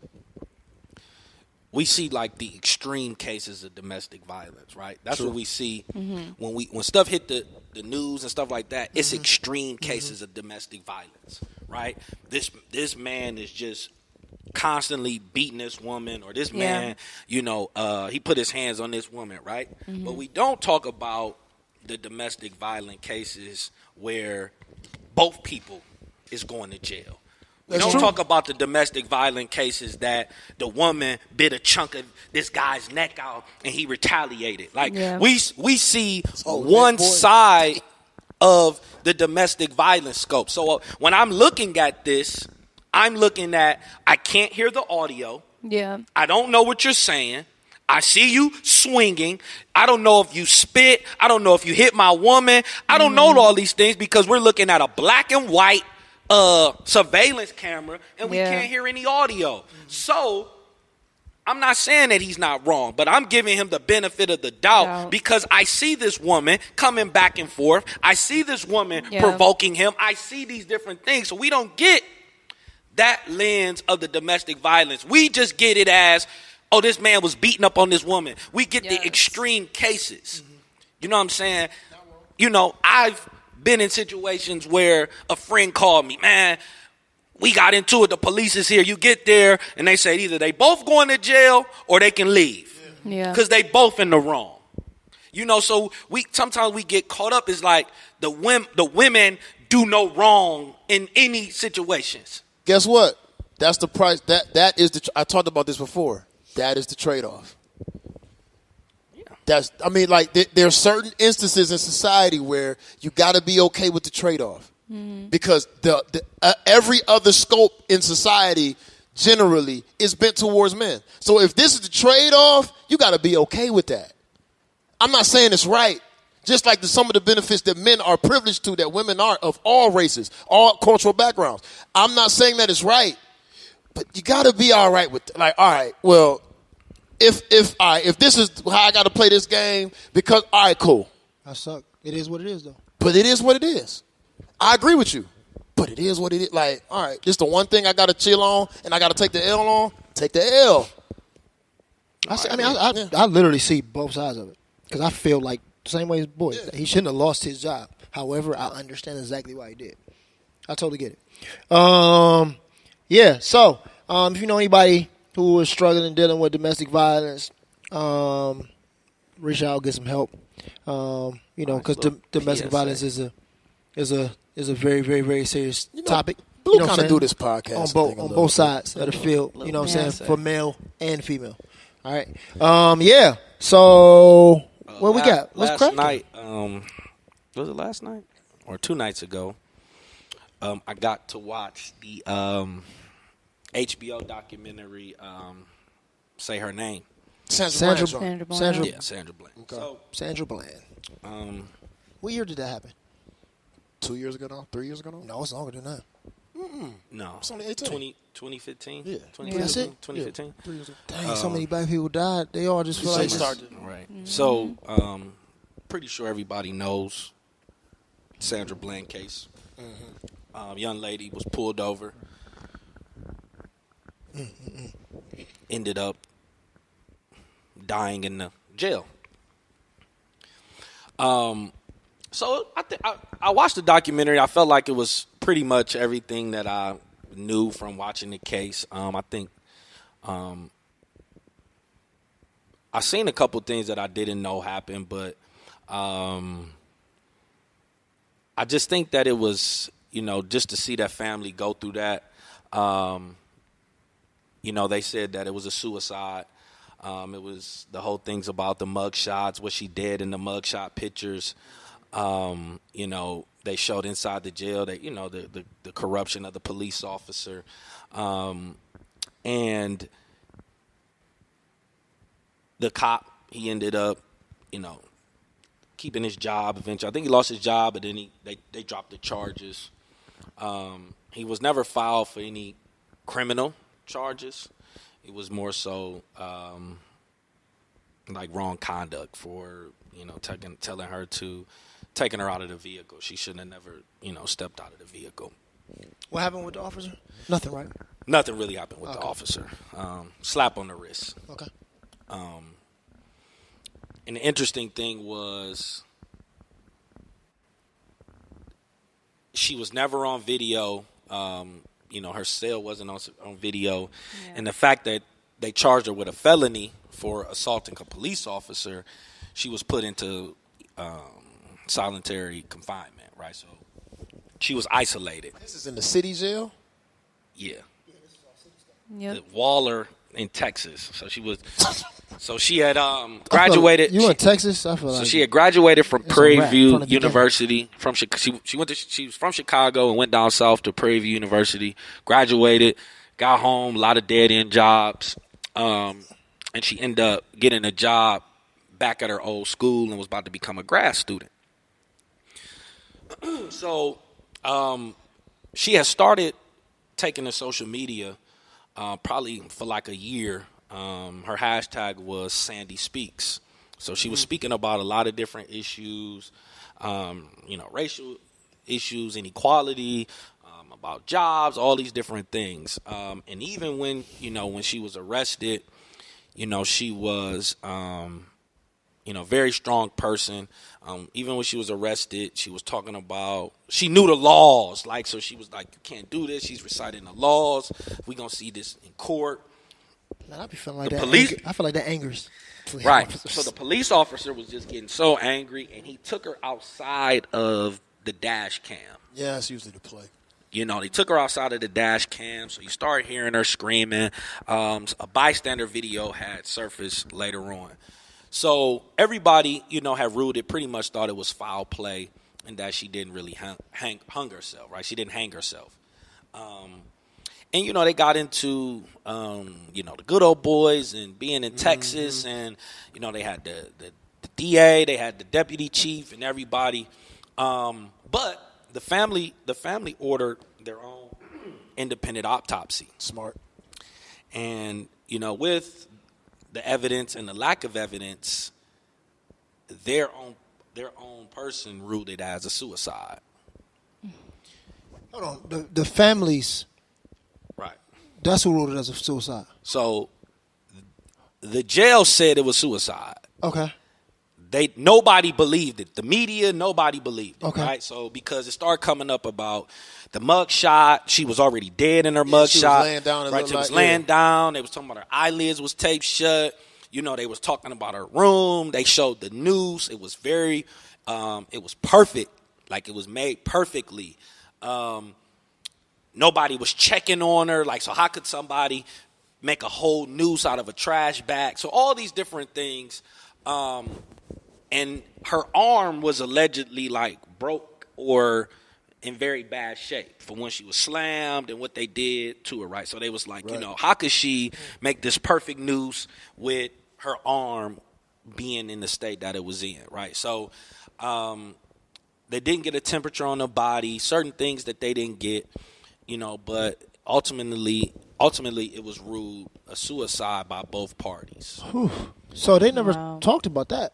we see like the extreme cases of domestic violence, right? That's what we see when stuff hit the news and stuff like that. It's extreme cases of domestic violence, right? This man is just constantly beating this woman, or this man, you know, he put his hands on this woman, right? But we don't talk about the domestic violent cases where both people is going to jail. We don't talk about the domestic violent cases that the woman bit a chunk of this guy's neck out and he retaliated. Like we see one side of the domestic violence scope. So when I'm looking at this, I'm looking at, I can't hear the audio. Yeah. I don't know what you're saying. I see you swinging. I don't know if you spit. I don't know if you hit my woman. I don't know all these things because we're looking at a black and white surveillance camera and we can't hear any audio. So I'm not saying that he's not wrong, but I'm giving him the benefit of the doubt because I see this woman coming back and forth. I see this woman provoking him. I see these different things. So we don't get that lens of the domestic violence. We just get it as, oh, this man was beating up on this woman. We get the extreme cases. You know what I'm saying? You know, I've been in situations where a friend called me, man, we got into it. The police is here. You get there and they say either they both going to jail or they can leave. Yeah. Because they both in the wrong. You know, so sometimes we get caught up. It's like the women do no wrong in any situations. guess what? That's the price. That is the. I talked about this before. That is the trade-off. I mean, like there are certain instances in society where you got to be okay with the trade-off because every other scope in society generally is bent towards men. So if this is the trade-off, you got to be okay with that. I'm not saying it's right. Just like some of the benefits that men are privileged to, that women are, of all races, all cultural backgrounds. I'm not saying that it's right, but you got to be all right with it. Like, all right, well, if this is how I got to play this game, because, all right, cool. I suck. It is what it is, though. But it is what it is. I agree with you, but it is what it is. Like, all right, this the one thing I got to chill on, and I got to take the L on. Take the L. I literally see both sides of it because I feel like the same way as boy. Yeah. He shouldn't have lost his job. However, I understand exactly why he did. I totally get it. Yeah. So, if you know anybody who is struggling dealing with domestic violence, reach out, get some help. Because domestic violence is a very, very, very serious topic. Blue kind of do this podcast on both sides of the field. You know what I'm saying, for male and female. All right. Yeah. So what we got? What's cracking? Last night, was it last night or 2 nights ago? I got to watch the HBO documentary, Say Her Name. Sandra Sandra Bland. Bland. Sandra, Yeah, Sandra Bland. Okay. So, Sandra Bland. What year did that happen? 2 years ago now? 3 years ago now? No, it's longer than that. no. It's only 18. 2015? Yeah. 2015? That's it? 2015? Yeah, 3 years ago. Dang, so many black people died. They all just feel They like started. Right. So, pretty sure everybody knows Sandra Bland case. Young lady was pulled over. Ended up dying in the jail. So I watched the documentary. I felt like it was pretty much everything that I knew from watching the case. I think I seen a couple things that I didn't know happened, but I just think that it was, just to see that family go through that. They said that it was a suicide. It was the whole things about the mug shots, what she did in the mug shot pictures. They showed inside the jail that, the corruption of the police officer. And the cop, he ended up, keeping his job eventually. I think he lost his job, but then they dropped the charges. He was never filed for any criminal charges. It was more so like wrong conduct for, telling her to taking her out of the vehicle. She shouldn't have never, stepped out of the vehicle. What happened with the officer? Nothing, right? Nothing really happened with the officer. Slap on the wrist. Okay. And the interesting thing was she was never on video. Her cell wasn't on video. Yeah. And the fact that they charged her with a felony for assaulting a police officer, she was put into solitary confinement, right? So she was isolated. This is in the city jail? Yeah. Yep. Waller in Texas. So she had graduated. You in Texas? I feel like. So she had graduated from Prairie View University. She was from Chicago and went down south to Prairie View University. Graduated, got home, a lot of dead end jobs, and she ended up getting a job back at her old school and was about to become a grad student. So she had started taking to social media probably for like a year. Her hashtag was Sandy Speaks. So she was speaking about a lot of different issues, racial issues, inequality, about jobs, all these different things. And even when she was arrested, she was, very strong person. Even when she was arrested, she was talking about, she knew the laws. So she was like, you can't do this. She's reciting the laws. We're going to see this in court. Man, I be feeling like that. Police, I feel like that angers. Right. So the police officer was just getting so angry, and he took her outside of the dash cam. Yeah, that's usually the play. They took her outside of the dash cam, so you started hearing her screaming. A bystander video had surfaced later on. So everybody, had ruled it, pretty much thought it was foul play and that she didn't really hung herself, right? She didn't hang herself. And, they got into, the good old boys and being in Texas. And, they had the DA, they had the deputy chief and everybody. But the family ordered their own independent autopsy. Smart. And, with the evidence and the lack of evidence, their own person ruled it as a suicide. Hold on. The families. Right. That's who ruled it as a suicide. So the jail said it was suicide. Okay. Nobody believed it. The media, nobody believed it. Okay. Right. So because it started coming up about the mug shot, she was already dead in her mug shot. Was laying down. Right. She was laying down. They was talking about her eyelids was taped shut. They was talking about her room. They showed the news. It was very, it was perfect. Like it was made perfectly. Nobody was checking on her. So how could somebody make a whole noose out of a trash bag? So all these different things. And her arm was allegedly broke or in very bad shape from when she was slammed and what they did to her, right? So they was like, how could she make this perfect noose with her arm being in the state that it was in, right? So they didn't get a temperature on the body, certain things that they didn't get, but ultimately it was ruled a suicide by both parties. Whew. So they never talked about that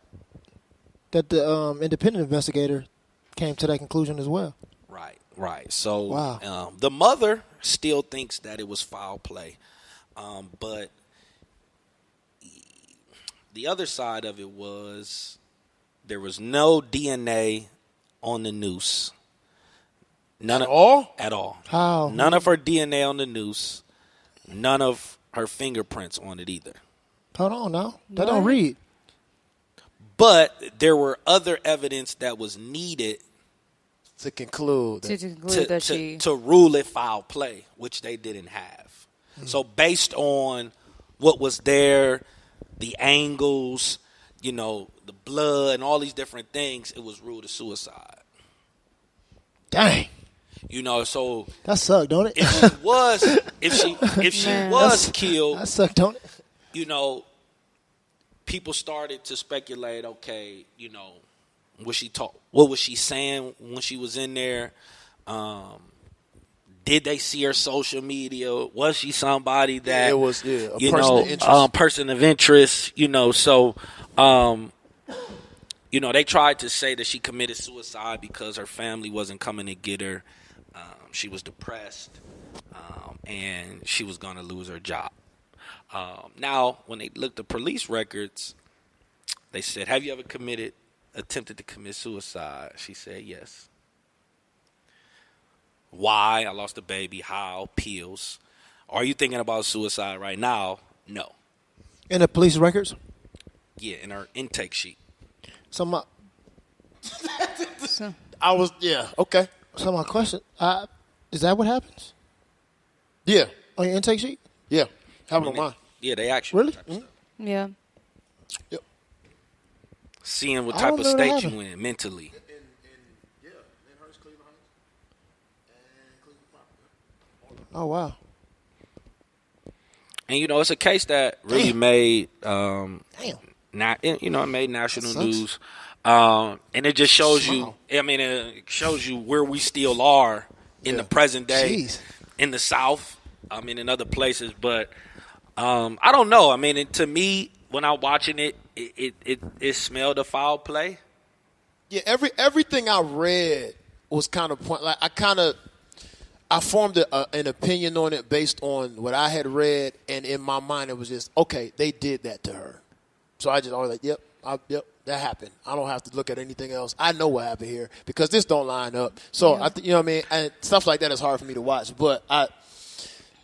the independent investigator came to that conclusion as well. Right. So the mother still thinks that it was foul play, but the other side of it was there was no DNA on the noose. None at all. How? None of her DNA on the noose. None of her fingerprints on it either. Hold on now. That don't read. But there were other evidence that was needed to conclude to rule it foul play, which they didn't have. So based on what was there, the angles, the blood and all these different things, it was ruled a suicide. Dang. So that sucked, don't it? If she was killed, that sucked, don't it? People started to speculate. Okay, what was she saying when she was in there? Did they see her social media? Was she somebody that it was a person of interest? Person of interest. So they tried to say that she committed suicide because her family wasn't coming to get her. She was depressed, and she was going to lose her job. Now, when they looked at police records, they said, "Have you ever attempted to commit suicide?" She said, "Yes." Why? I lost a baby. How? Pills. Are you thinking about suicide right now? No. In the police records? Yeah, in her intake sheet. Okay. So my question, is that what happens? Yeah. On your intake sheet? Yeah. Have it on mine. Yeah, they actually. Really? Mm-hmm. Yeah. Yep. Seeing what type of state you in mentally. Oh, wow. And, it's a case that really made, it made national news. And it just shows you, it shows you where we still are in the present day in the South, in other places. But I don't know. To me, when I'm watching it, it smelled of foul play. Yeah, everything I read was kind of I formed an opinion on it based on what I had read, and in my mind it was just, okay, they did that to her. So I just always like, yep, that happened. I don't have to look at anything else. I know what happened here because this don't line up. So and stuff like that is hard for me to watch. But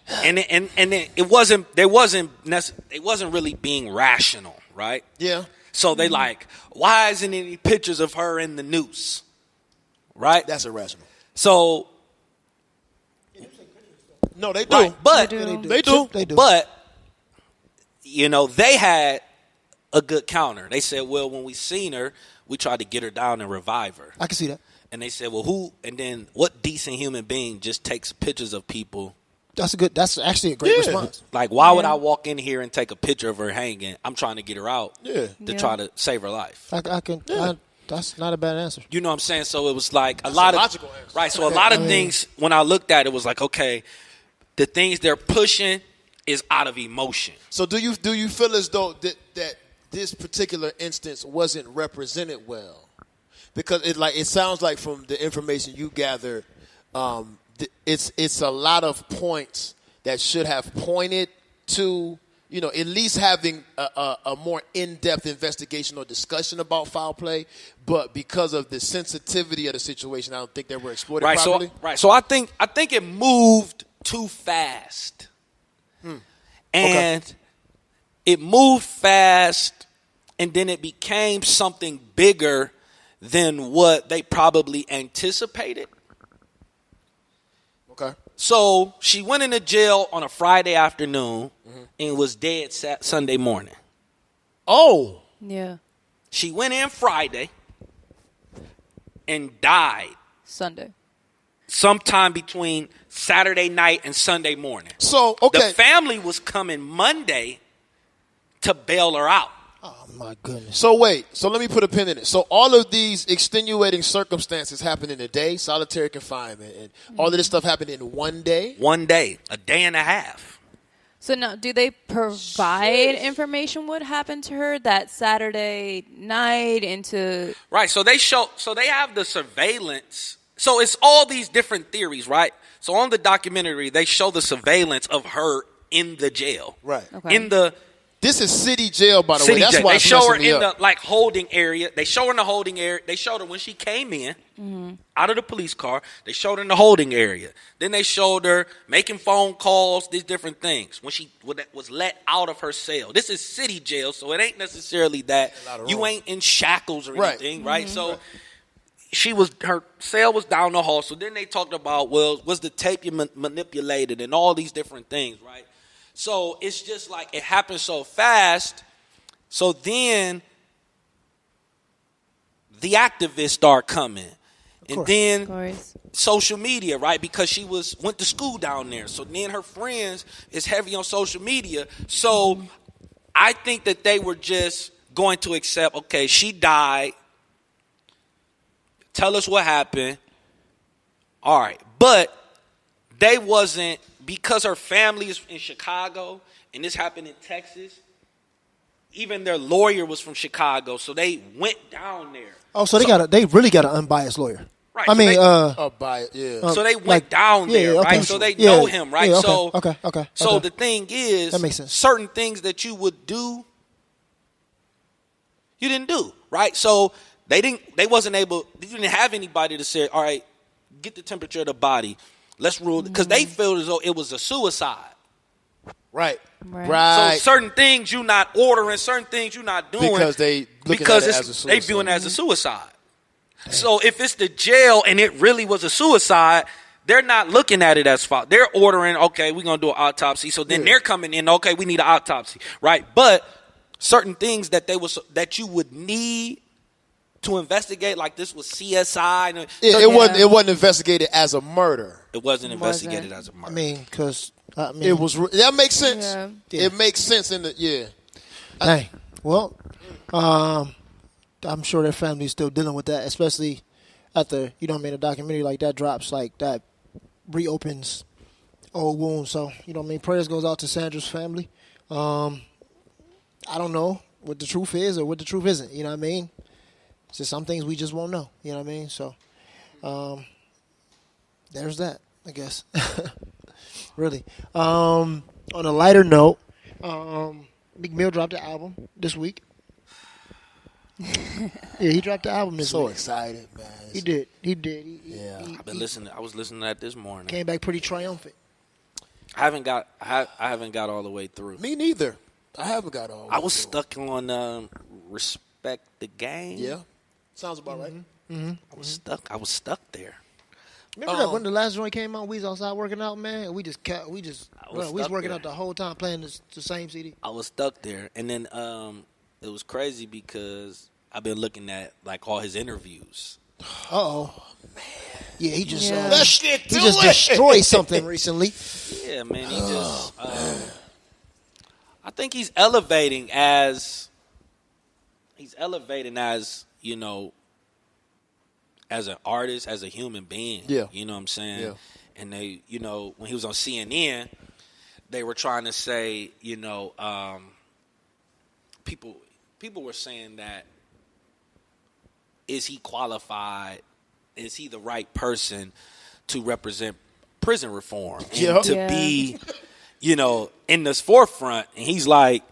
it wasn't really being rational, right? Yeah. So they why isn't any pictures of her in the news? Right? That's irrational. So no, they do. Right, but they do. But they had a good counter. They said, well, when we seen her, we tried to get her down and revive her. I can see that. And they said, well, who? And then what decent human being just takes pictures of people? That's actually a great response. Why would I walk in here and take a picture of her hanging? I'm trying to get her out to try to save her life. That's not a bad answer. You know what I'm saying? So it was a lot of logical answer. Right. So a lot of things when I looked at it was okay, the things they're pushing is out of emotion. So do you feel as though that this particular instance wasn't represented well? Because it sounds like from the information you gathered, it's a lot of points that should have pointed to at least having a more in-depth investigation or discussion about foul play, but because of the sensitivity of the situation, I don't think they were exploited properly. So I think it moved too fast. And it moved fast, and then it became something bigger than what they probably anticipated. Okay. So she went into jail on a Friday afternoon and was dead Sunday morning. Oh. Yeah. She went in Friday and died Sunday. Sometime between Saturday night and Sunday morning. So, okay. The family was coming Monday to bail her out. Oh, my goodness. So wait. So let me put a pin in it. So all of these extenuating circumstances happened in a day, solitary confinement, and all of this stuff happened in one day? One day, a day and a half. So now, do they provide information what happened to her that Saturday night into? Right. So they have the surveillance. So it's all these different theories, right? So on the documentary, they show the surveillance of her in the jail. Right. Okay. This is city jail, by the way. City That's jail. why They it's show her messing me in up. the holding area. They show her in the holding area. They showed her when she came in out of the police car. They showed her in the holding area. Then they showed her making phone calls, these different things when she was let out of her cell. This is city jail, so it ain't necessarily that you ain't in shackles or anything, right? So her cell was down the hall. So then they talked about, well, was the tape manipulated and all these different things, right? So it's just like it happened so fast. So then the activists start coming. And then social media, right? Because she went to school down there. So then her friends is heavy on social media. So I think that they were just going to accept, okay, she died. Tell us what happened. All right. But they wasn't, because her family is in Chicago and this happened in Texas, even their lawyer was from Chicago, so they went down there. Oh, so they really got an unbiased lawyer. Right. I mean, so they went down there, right? So they know him, right? Yeah, okay. So the thing is, that makes sense. Certain things that you would do, you didn't do, right? So they didn't have anybody to say, all right, get the temperature of the body. Let's rule, because they feel as though it was a suicide. Right. So certain things you're not ordering, certain things you're not doing because they viewing it as a suicide. So if it's the jail and it really was a suicide, they're not looking at it as fault. They're ordering, okay, we're gonna do an autopsy. So then they're coming in, okay, we need an autopsy, right? But certain things that you would need to investigate, like this was CSI. It wasn't investigated as a murder. It wasn't investigated as a murder. I mean, because it was. That makes sense. Yeah. It makes sense in the Hey, well, I'm sure their family's still dealing with that, especially after a documentary like that drops, like that reopens old wounds. So prayers goes out to Sandra's family. I don't know what the truth is or what the truth isn't. You know what I mean? It's just some things we just won't know. You know what I mean? So, there's that, I guess. Really. On a lighter note, Meek Mill dropped the album this week. Yeah, he dropped the album this week. So excited, man. He did. I've been listening. I was listening to that this morning. Came back pretty triumphant. I haven't got all the way through. Me neither. I haven't got all the way I was through. stuck on Respect the Game. Yeah. Sounds about right. Mm-hmm. I was stuck there. Remember that when the last joint came out, we was outside working out, man. We was working out the whole time playing the same CD. I was stuck there, and then it was crazy because I've been looking at like all his interviews. Man. Yeah, he just just destroyed something recently. Yeah, man, he just. I think he's elevating as as an artist, as a human being. Yeah. You know what I'm saying? Yeah. And they, when he was on CNN, they were trying to say, people were saying that, is he qualified? Is he the right person to represent prison reform and to be, in this forefront? And he's like,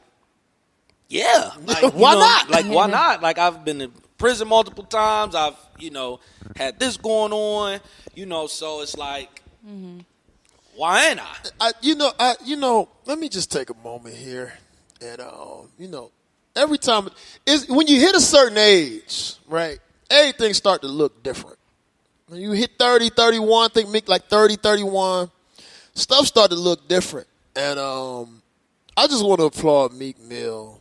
yeah. Like, why not? Like, why not? Like, I've been in prison multiple times. I've, had this going on, so it's like, why ain't I? Let me just take a moment here. And, every time, when you hit a certain age, right, everything start to look different. When you hit 30, 31, think Meek like 30, 31, stuff start to look different. And I just want to applaud Meek Mill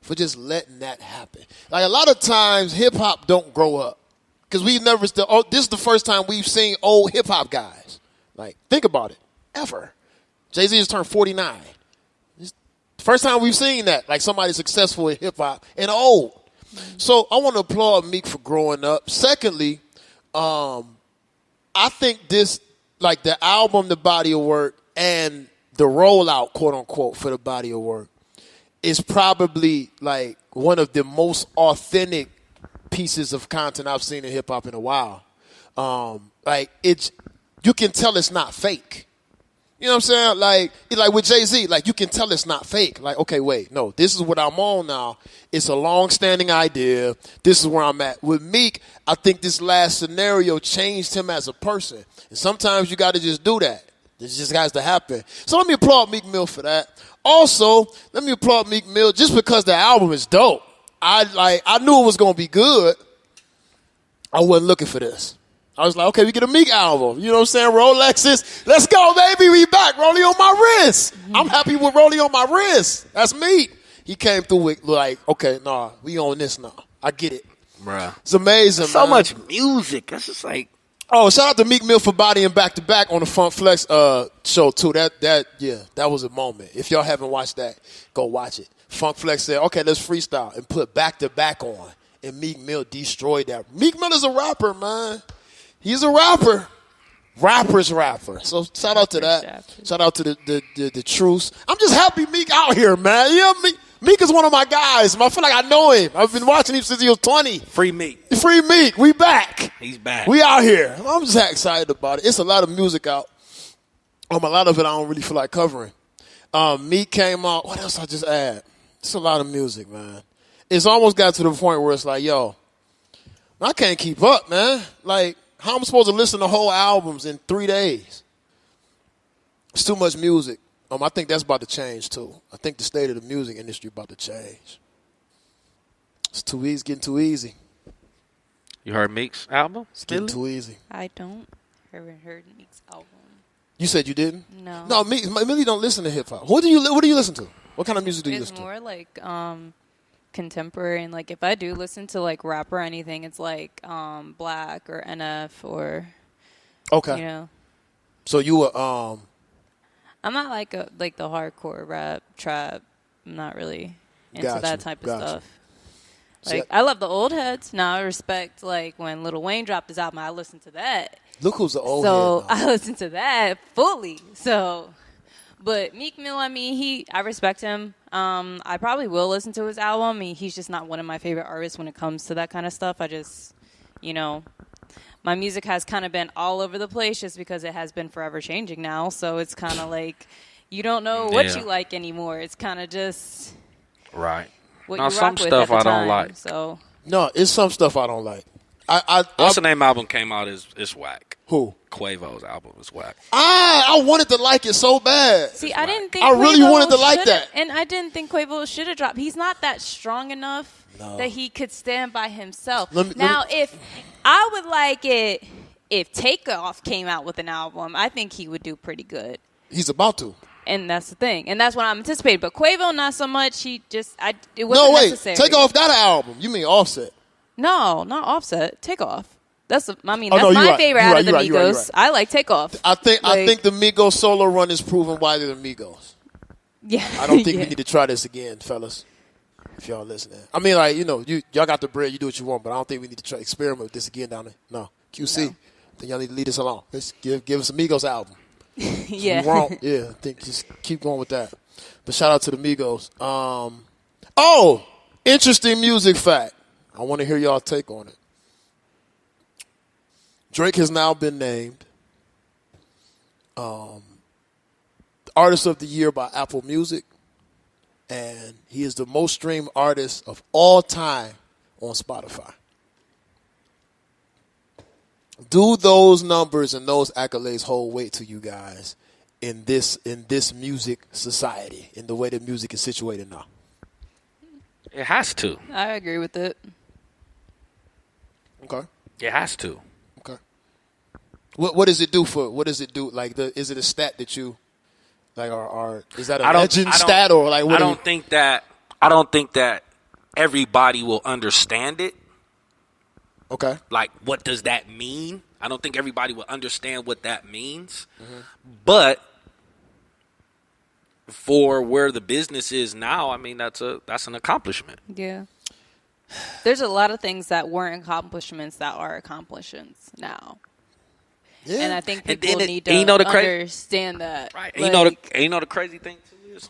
for just letting that happen. Like, a lot of times, hip-hop don't grow up. Because this is the first time we've seen old hip-hop guys. Like, think about it. Ever. Jay-Z just turned 49. First time we've seen that, like somebody successful in hip hop and old. So I want to applaud Meek for growing up. Secondly, I think this, like the album, the body of work, and the rollout, quote unquote, for the body of work is probably like one of the most authentic pieces of content I've seen in hip hop in a while. Like you can tell it's not fake. You know what I'm saying? Like with Jay-Z, like you can tell it's not fake. Like, okay, wait, no, this is what I'm on now. It's a long-standing idea. This is where I'm at. With Meek, I think this last scenario changed him as a person. And sometimes you got to just do that. This just has to happen. So let me applaud Meek Mill for that. Also, let me applaud Meek Mill just because the album is dope. I knew it was going to be good. I wasn't looking for this. I was like, okay, we get a Meek album. You know what I'm saying? Rolexes. Let's go, baby. We back. Rollie on my wrist. I'm happy with Rollie on my wrist. That's Meek. He came through with like, okay, nah, we on this now. I get it. Bruh. It's amazing, So man. much music. That's just like. Oh, shout out to Meek Mill for bodying back to back on the Funk Flex show too. That was a moment. If y'all haven't watched that, go watch it. Funk Flex said, okay, let's freestyle and put back to back on. And Meek Mill destroyed that. Meek Mill is a rapper, man. He's a rapper. Rapper's rapper. So shout out to that. Shout out to the truce. I'm just happy Meek out here, man. You know, Meek is one of my guys. I feel like I know him. I've been watching him since he was 20. Free Meek. Free Meek. We back. He's back. We out here. I'm just excited about it. It's a lot of music out. A lot of it I don't really feel like covering. Meek came out. What else I just add? It's a lot of music, man. It's almost got to the point where it's like, yo, I can't keep up, man. Like, how am I supposed to listen to whole albums in 3 days? It's too much music. I think that's about to change, too. I think the state of the music industry about to change. It's too easy, getting too easy. You heard Meek's album? It's getting too easy. I haven't heard Meek's album. You said you didn't? No. No, Meek really don't listen to hip-hop. What do you listen to? What kind of music do you listen to? It's more like contemporary, and like if I do listen to like rap or anything, it's like Black or NF or Okay. You know. So you were I'm not like the hardcore rap trap. I'm not really into that type of stuff. Like I love the old heads. Now I respect like when Lil Wayne dropped his album, I listened to that. Look who's the old So head now. I listened to that fully. So, but Meek Mill, I mean, I respect him. I probably will listen to his album. I mean, he's just not one of my favorite artists when it comes to that kind of stuff. I just, my music has kind of been all over the place just because it has been forever changing now. So it's kind of like you don't know what you like anymore. It's kind of just right. What now, you some rock with stuff at the I don't time, like. So No, it's some stuff I don't like. What's the name album came out is whack. Who? Quavo's album is whack. I wanted to like it so bad. See, I didn't think I really Quavo wanted to like shoulda- that. And I didn't think Quavo should have dropped. He's not that strong enough that he could stand by himself. If I would like it, if Takeoff came out with an album, I think he would do pretty good. He's about to. And that's the thing. And that's what I'm anticipating. But Quavo, not so much. It wasn't necessary. Takeoff got an album. You mean Offset? No, not Offset. Takeoff. That's my favorite You're out of the right, Migos. right. I like Takeoff. I think the Migos solo run is proven why they're the Migos. Yeah. I don't think we need to try this again, fellas. If y'all listening. I mean, like, y'all got the bread, you do what you want, but I don't think we need to try experiment with this again down there. No. QC. No. I think y'all need to leave us alone. Let's give us a Migos album. Yeah. I think just keep going with that. But shout out to the Migos. Interesting music fact. I want to hear y'all take on it. Drake has now been named Artist of the Year by Apple Music, and he is the most streamed artist of all time on Spotify. Do those numbers and those accolades hold weight to you guys in this music society, in the way that music is situated now? It has to. I agree with it. Okay. It has to. Okay. What does it do for? What does it do? Like, is it a stat that you like? Is that a legend stat or like? What I don't think that everybody will understand it. Okay. Like, what does that mean? I don't think everybody will understand what that means. Mm-hmm. But for where the business is now, I mean, that's an accomplishment. Yeah. There's a lot of things that weren't accomplishments that are accomplishments now. Yeah. And I think people need to understand that. Right. And you know the crazy thing too is,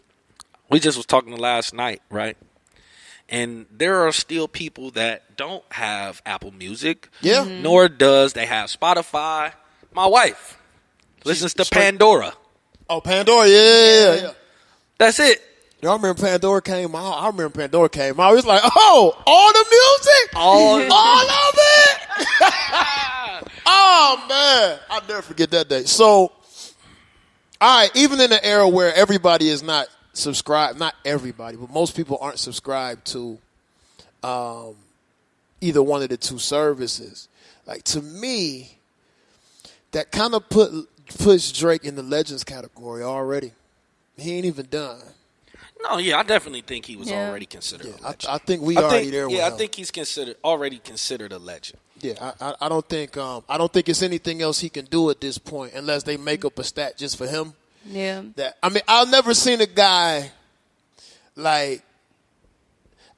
we just was talking last night, right? And there are still people that don't have Apple Music. Yeah. Mm-hmm. Nor does they have Spotify. My wife listens to Pandora. Oh, Pandora, yeah. That's it. Y'all remember Pandora came out? I remember Pandora came out. It's like, oh, all the music? All of it? Oh, man. I'll never forget that day. So, all right, even in an era where everybody is not subscribed, not everybody, but most people aren't subscribed to either one of the two services. Like, to me, that kind of puts Drake in the Legends category already. He ain't even done. No, yeah, I definitely think he was already considered a legend. I think we already there with him. Yeah, I think he's already considered a legend. Yeah, I don't think it's anything else he can do at this point unless they make up a stat just for him. Yeah. I've never seen a guy like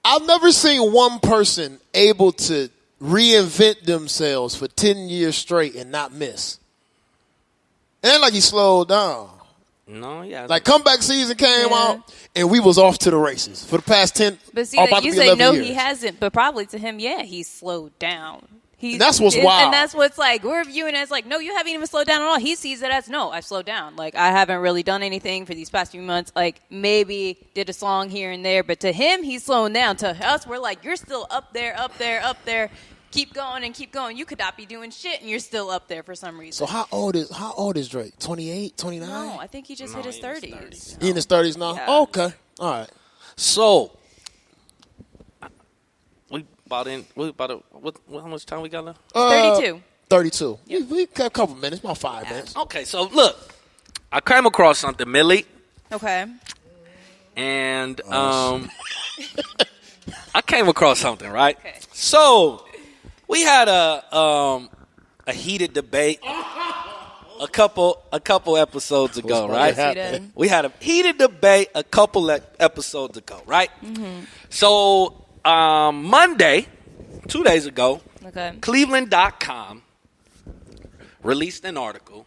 I've never seen one person able to reinvent themselves for 10 years straight and not miss. It ain't like he slowed down. No, yeah. Like comeback season came out and we was off to the races for the past 10. But see, about you to be say 11 no, years. he hasn't. But probably to him, yeah, he's slowed down. And that's what's wild. And that's what's like, we're viewing it as like, no, you haven't even slowed down at all. He sees it as, no, I've slowed down. Like, I haven't really done anything for these past few months. Like, maybe did a song here and there. But to him, he's slowing down. To us, we're like, you're still up there, up there, up there. Keep going and keep going. You could not be doing shit, and you're still up there for some reason. So how old is Drake? 28, 29? No, I think he just hit his 30s. He in his 30s now? Yeah. Oh, okay. All right. So, how much time we got left? 32. 32. We got a couple minutes, about 5 minutes. Okay, so look, I came across something, Millie, Okay. and I came across something, right? Okay. So, we had a heated debate a couple episodes ago, right? We had a heated debate a couple episodes ago, right? Mm-hmm. So, Monday, 2 days ago, Cleveland.com released an article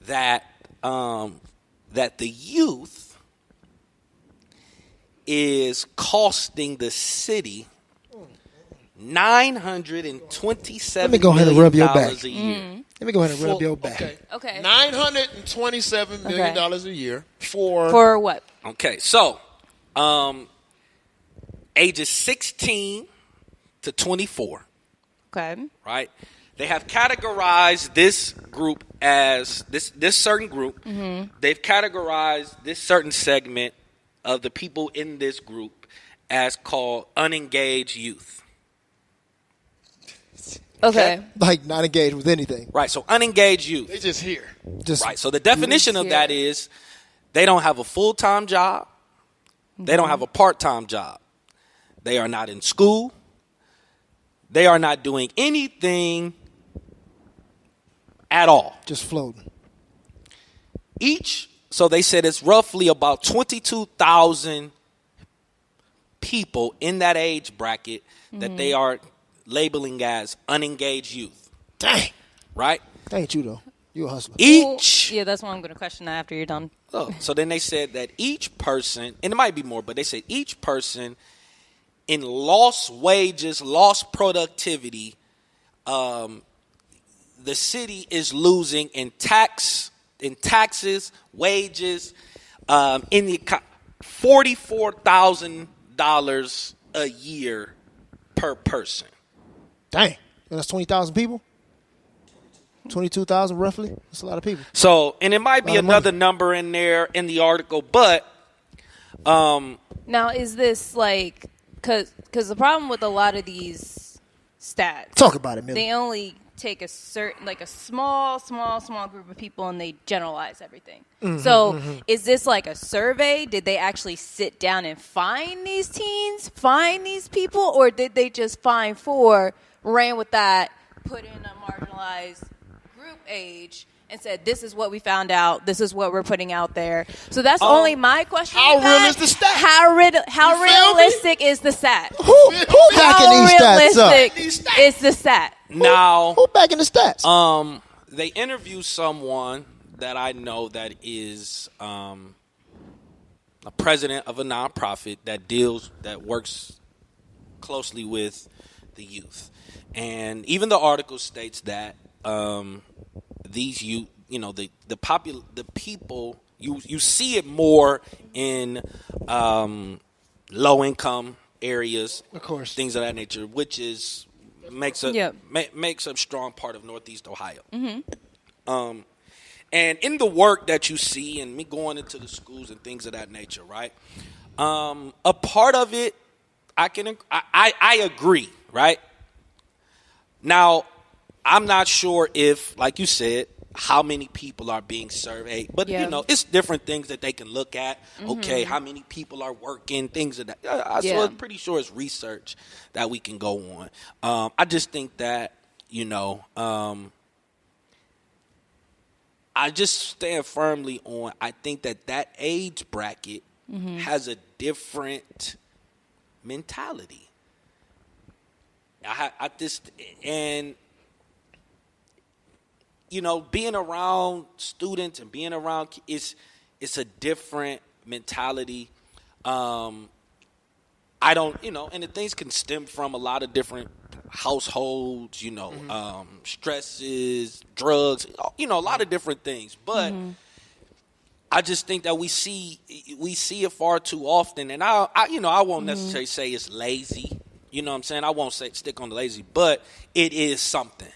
that the youth is costing the city $927 Let me go ahead and rub your back. a year. Let me go ahead and rub your back. Okay. $927 million a year For what? Okay, so ages 16 to 24. Okay. Right? They have categorized this group as this certain group. Mm-hmm. They've categorized this certain segment of the people in this group as called unengaged youth. Okay. Like not engaged with anything. Right, so unengaged youth. They just here. Right, so the definition of that is they don't have a full-time job. They don't have a part-time job. They are not in school. They are not doing anything at all. Just floating. So they said it's roughly about 22,000 people in that age bracket that they are labeling as unengaged youth. Dang. Right? That ain't you, though. You a hustler. Yeah, that's what I'm going to question after you're done. So then they said that each person, and it might be more, but they said each person in lost wages, lost productivity, the city is losing in taxes, wages, in the $44,000 a year per person. Dang. That's 20,000 people? 22,000 roughly? That's a lot of people. So, and it might be another number in there in the article, but now is this like because the problem with a lot of these stats, talk about it, Millie. They only take a certain, like a small group of people and they generalize everything. Is this like a survey? Did they actually sit down and find these teens, find these people, or did they just ran with that, put in a marginalized group age, and said, "This is what we found out. This is what we're putting out there." So that's only my question. How real is the stat? How realistic is the stat? Who backing these stats up? Realistic is the stat? Now, Who backing the stats? they interview someone that I know that is a president of a nonprofit that works closely with the youth, and even the article states that these youth, the people, you see it more in low income areas, of course, things of that nature, which is makes a strong part of Northeast Ohio. Mm-hmm. And in the work that you see, and me going into the schools and things of that nature, right? A part of it, I agree, right? Now, I'm not sure if, like you said, how many people are being surveyed, but it's different things that they can look at. Mm-hmm. Okay, how many people are working, things of that. So I'm pretty sure it's research that we can go on. I just think that I just stand firmly on. I think that age bracket has a different mentality. Being around students and being around it's a different mentality. I don't, and the things can stem from a lot of different households, stresses, drugs, a lot of different things. But I just think that we see it far too often, and I won't necessarily say it's lazy. You know what I'm saying? I won't stick on the lazy, but it is something.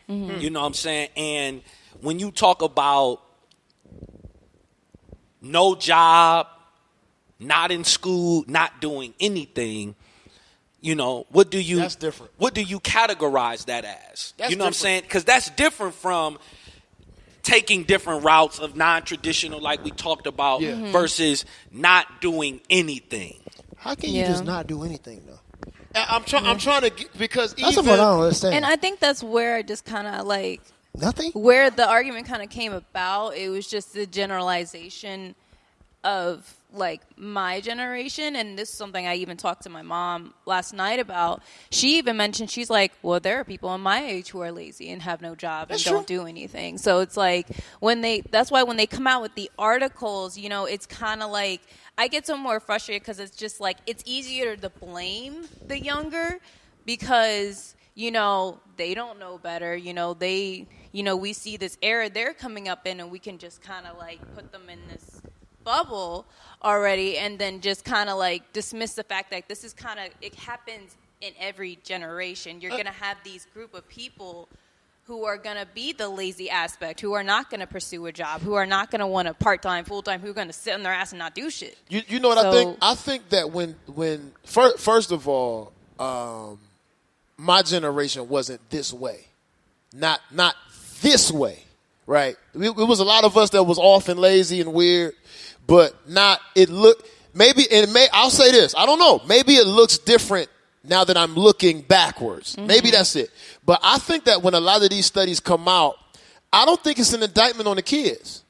Mm-hmm. You know what I'm saying? And when you talk about no job, not in school, not doing anything, what do you? That's different. What do you categorize that as? That's what I'm saying? Because that's different from taking different routes of non-traditional, like we talked about, versus not doing anything. How can you just not do anything though? I'm trying to get, because that's what I don't understand. And I think that's where I just kind of nothing. Where the argument kind of came about, it was just the generalization of my generation, and this is something I even talked to my mom last night about. She even mentioned, she's like, well, there are people in my age who are lazy and have no job and don't do anything. So it's that's why when they come out with the articles, it's kind of I get so more frustrated because it's just it's easier to blame the younger because, they don't know better. We see this era they're coming up in, and we can just kind of put them in this bubble already, and then just kind of dismiss the fact that this is it happens in every generation. You're going to have these group of people who are going to be the lazy aspect, who are not going to pursue a job, who are not going to want a part-time, full-time, who are going to sit on their ass and not do shit. You know what I think? I think that when first of all, my generation wasn't this way. Not this way, right? It was a lot of us that was off and lazy and weird, but I'll say this, I don't know, maybe it looks different now that I'm looking backwards. Mm-hmm. Maybe that's it. But I think that when a lot of these studies come out, I don't think it's an indictment on the kids.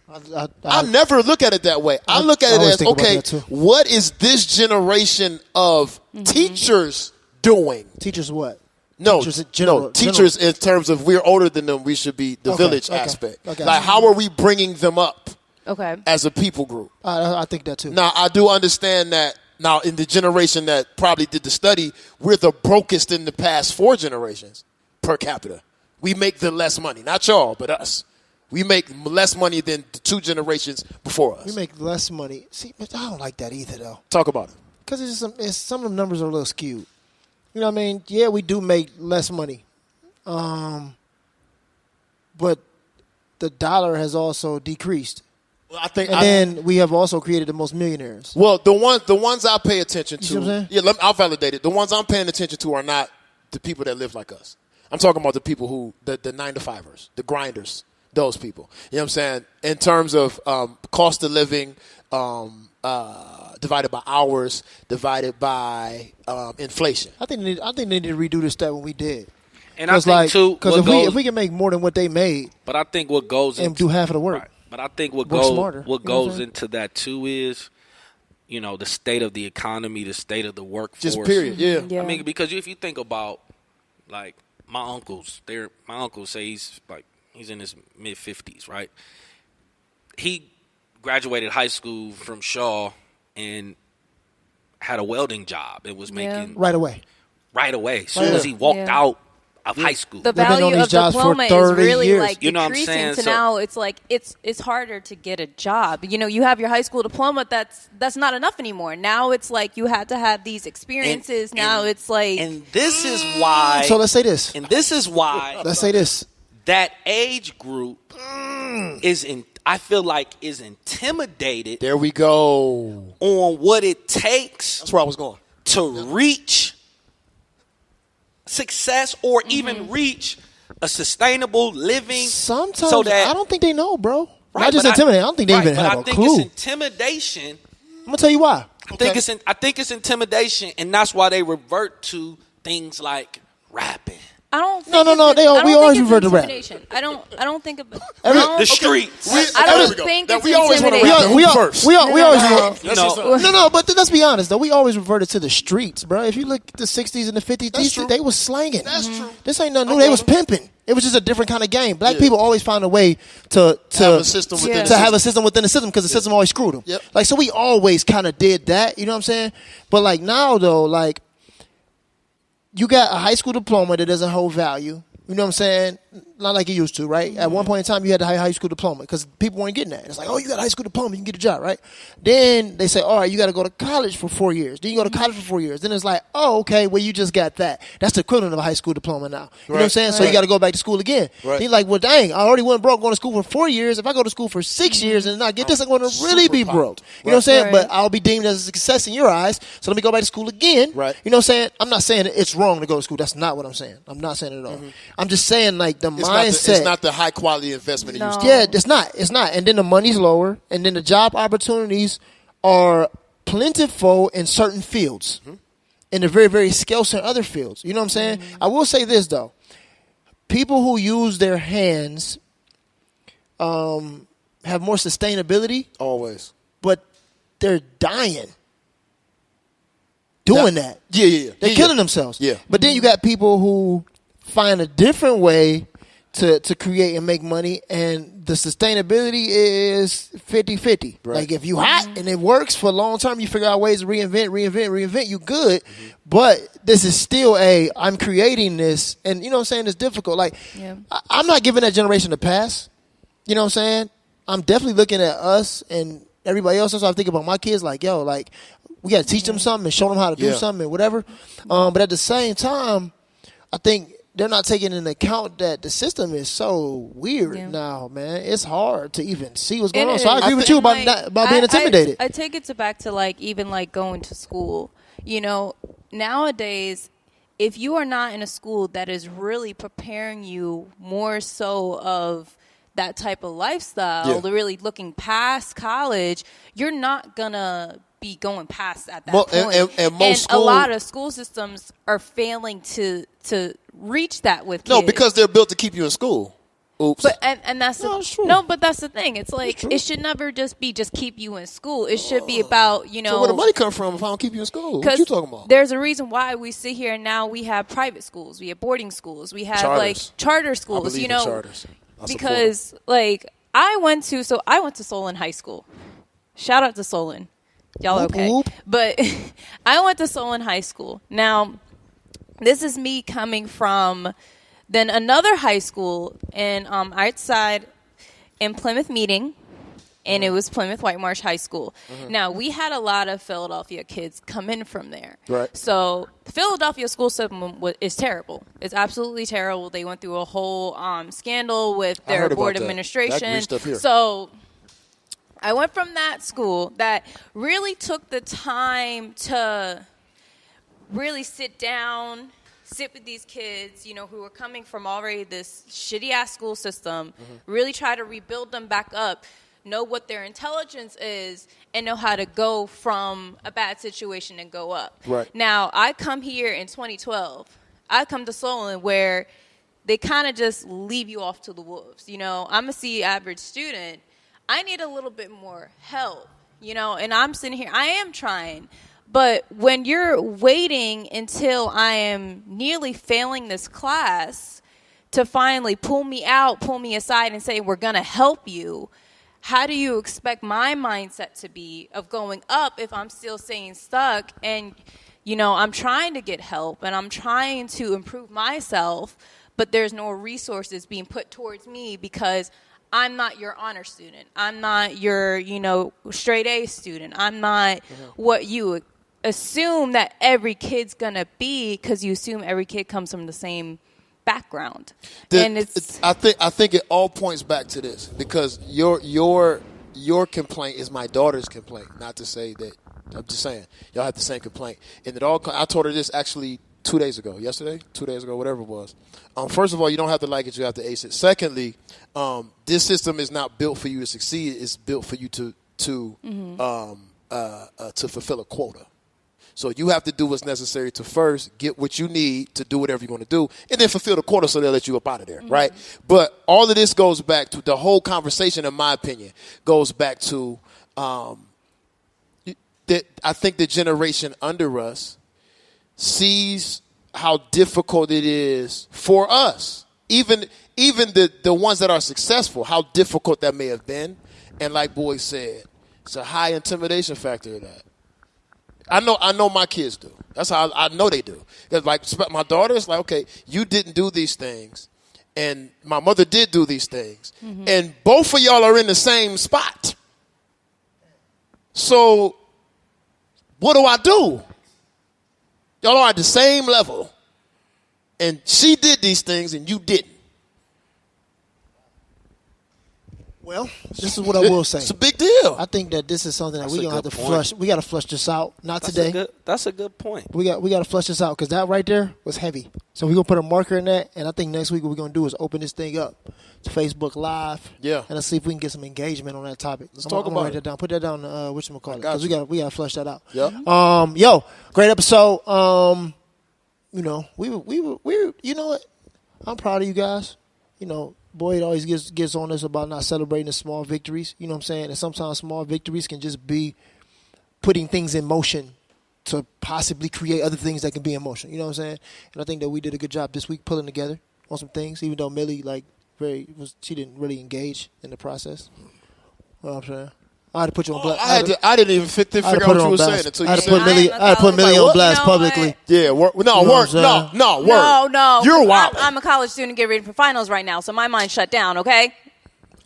I never look at it that way. I look at it as, okay, what is this generation of teachers doing? Teachers what? No, teachers in terms of we're older than them, we should be the village aspect. Okay. How are we bringing them up as a people group? I think that too. Now, I do understand that. Now, in the generation that probably did the study, we're the brokest in the past 4 generations per capita. We make the less money. Not y'all, but us. We make less money than the 2 generations before us. We make less money. See, but I don't like that either, though. Talk about it. Because some of the numbers are a little skewed. You know what I mean? Yeah, we do make less money. But the dollar has also decreased. Then we have also created the most millionaires. Well, the ones I pay attention to, you know what I'm saying? I'll validate it. The ones I'm paying attention to are not the people that live like us. I'm talking about the people who, the 9-to-5ers, the grinders, those people. You know what I'm saying? In terms of cost of living, divided by hours, divided by inflation. I think they need to redo this stat when we did. And I think, too, because if we can make more than what they made, but I think what goes and do half of the work. Right. But I think what smarter, goes into that too is, the state of the economy, the state of the workforce. Just period. Yeah. I mean, because if you think about like my uncles say he's in his mid 50s, right? He graduated high school from Shaw and had a welding job. It was making right away. As soon as he walked out of high school. The value of diploma is really like decreasing to now. It's like it's harder to get a job. You have your high school diploma. That's not enough anymore. Now it's like you had to have these experiences. It's like, and this is why. So let's say this. And this is why. Let's say this. That age group I feel like is intimidated. There we go. On what it takes. That's where I was going. To reach success or even reach a sustainable living. Sometimes I don't think they know, bro. Right, not just intimidated. I don't think they even have a clue. I think it's intimidation. I'm gonna tell you why. I think it's intimidation, and that's why they revert to things like rapping. I don't think we always revert to rap. I don't think about the streets. I don't think it's we always want to intimidation. rap first. We always No, but let's be honest though. We always reverted to the streets, bro. If you look at the 60s and the 50s, they was slanging. That's true. This ain't nothing new. They was pimping. It was just a different kind of game. Black people always find a way to have a system within the system because the system always screwed them. Yep. Like, so we always kind of did that. You know what I'm saying? But like now though, like you got a high school diploma that doesn't hold value. You know what I'm saying? Not like it used to, right? At one point in time, you had the high school diploma because people weren't getting that. It's like, oh, you got a high school diploma, you can get a job, right? Then they say, all right, you got to go to college for 4 years. Then you go to college for 4 years. Then it's like, oh, okay, well, you just got that. That's the equivalent of a high school diploma now. You know what I'm saying? So you got to go back to school again. Right. Then you're like, well, dang, I already went broke going to school for 4 years. If I go to school for 6 years and not get this, I'm going to really be broke. You know what I'm saying? Right. But I'll be deemed as a success in your eyes. So let me go back to school again. Right. You know what I'm saying? I'm not saying it's wrong to go to school. That's not what I'm saying. I'm not saying it at all. I'm just saying, like, the mindset. It's not the high quality investment it used to. Yeah, it's not. And then the money's lower, and then the job opportunities are plentiful in certain fields, and they're very, very scarce in other fields. You know what I'm saying? I will say this though: people who use their hands have more sustainability. Always, but they're dying doing that. Yeah. They're killing themselves. Yeah. But then you got people who find a different way to create and make money, and the sustainability is 50-50. Right. Like if you hot and it works for a long time, you figure out ways to reinvent, you good. But this is still I'm creating this, and you know what I'm saying, it's difficult. Like I'm not giving that generation a pass. You know what I'm saying? I'm definitely looking at us and everybody else. So I think about my kids like, yo, like we got to teach them something and show them how to do something and whatever. But at the same time, I think they're not taking into account that the system is so weird now, man. It's hard to even see what's going on. So I agree with you about being intimidated. I take it back to like even like going to school. You know, nowadays, if you are not in a school that is really preparing you more so of that type of lifestyle, really looking past college, you're not gonna be going past at that point. And a lot of school systems are failing to reach that with kids. No, because they're built to keep you in school. Oops. But and that's but that's the thing. It's like it should never just keep you in school. It should be about, So where the money come from if I don't keep you in school? What you talking about? There's a reason why we sit here and now we have private schools, we have boarding schools, we have charters. Like charter schools. I believe in charters. Because like I went to Solon High School. Shout out to Solon. Y'all are okay. Whoop. But I went to Solon High School. Now, this is me coming from then another high school in outside in Plymouth Meeting, and it was Plymouth White Marsh High School. Now, we had a lot of Philadelphia kids come in from there. Right. So the Philadelphia school system is terrible. It's absolutely terrible. They went through a whole scandal with their board administration. That greased up here. So I went from that school that really took the time to really sit with these kids, you know, who were coming from already this shitty-ass school system, really try to rebuild them back up, know what their intelligence is, and know how to go from a bad situation and go up. Right. Now, I come here in 2012. I come to Solon where they kind of just leave you off to the wolves. I'm a C average student. I need a little bit more help, and I'm sitting here. I am trying. But when you're waiting until I am nearly failing this class to finally pull me aside and say, we're going to help you, how do you expect my mindset to be of going up if I'm still staying stuck? And, I'm trying to get help and I'm trying to improve myself, but there's no resources being put towards me because I'm not your honor student. I'm not your, straight A student. I'm not what you assume that every kid's going to be because you assume every kid comes from the same background. I think it all points back to this because your complaint is my daughter's complaint. Not to say that, I'm just saying y'all have the same complaint. And I told her this actually 2 days ago, whatever it was. First of all, you don't have to like it; you have to ace it. Secondly, this system is not built for you to succeed; it's built for you to fulfill a quota. So you have to do what's necessary to first get what you need to do whatever you're going to do, and then fulfill the quota so they'll let you up out of there, right? But all of this goes back to the whole conversation, in my opinion, goes back to that I think the generation under us sees how difficult it is for us, even the ones that are successful, how difficult that may have been. And like Boy said, it's a high intimidation factor of that. I know my kids do. That's how I know they do. Because like my daughter is like, okay, you didn't do these things, and my mother did do these things, and both of y'all are in the same spot. So what do? Y'all are at the same level, and she did these things and you didn't. Well, this is what I will say. It's a big deal. I think that this is something that we're gonna have to flush. We got to flush this out. Not today. That's a good point. We got to flush this out because that right there was heavy. So we're gonna put a marker in that, and I think next week what we're gonna do is open this thing up to Facebook Live. Yeah. And let's see if we can get some engagement on that topic. Let's talk about write that down. Put that down. Whatchamacallit? Because we got to flush that out. Yeah. Yo, great episode. We you know what? I'm proud of you guys. Boyd always gets on us about not celebrating the small victories. You know what I'm saying? And sometimes small victories can just be putting things in motion to possibly create other things that can be in motion. You know what I'm saying? And I think that we did a good job this week pulling together on some things, even though Millie she didn't really engage in the process. You know what I'm saying? I had to put you on blast. I didn't even figure out what you were saying until you said it. I had to put Millie on blast publicly. Yeah, work. No, word. No. You're wild. I'm a college student getting ready for finals right now, so my mind's shut down, okay?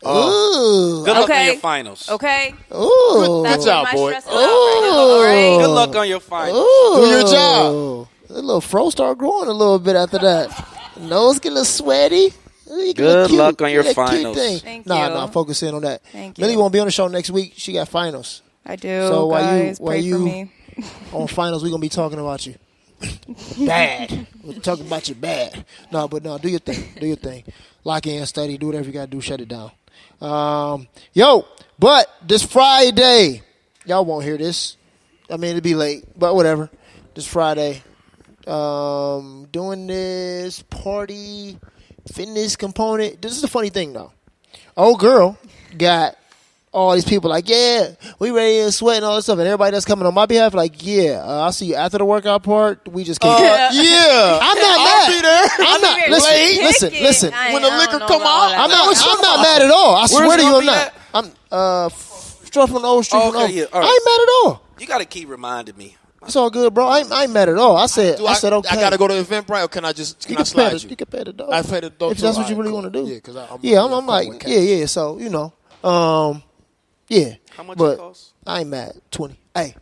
Ooh. Good luck on your finals. Okay? Ooh. Good job, boy. Good luck on your finals. Do your job. A little fro start growing a little bit after that. Nose get a little sweaty. Good luck on your finals. Thank you. Nah, focus in on that. Thank you. Millie won't be on the show next week. She got finals. I do. So guys, while pray you for me. on finals, we're going to be talking about you. Bad. We're talking about you bad. No, do your thing. Do your thing. Lock in, study, do whatever you got to do, shut it down. But this Friday, y'all won't hear this. I mean, it'll be late, but whatever. This Friday, doing this party fitness component. This is the funny thing, though. Old girl got all these people like, yeah, we ready to sweat and all this stuff. And everybody that's coming on my behalf like, yeah, I'll see you after the workout part. We just can't. Yeah. I'm not mad. I'll be there. I'm not. Listen. When the liquor come out, I'm not mad at all. I swear to you, I'm not. I'm Struff on the old street. Okay, yeah, all right. I ain't mad at all. You got to keep reminding me. It's all good, bro. I ain't mad at all. I said okay. I gotta go to the event, or can I slide you? You can pay the dog. I pay the dog. If that's what you really want to do. Yeah, because I'm like, yeah. So yeah. How much but it costs? I ain't mad. 20. Hey,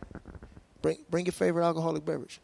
bring your favorite alcoholic beverage.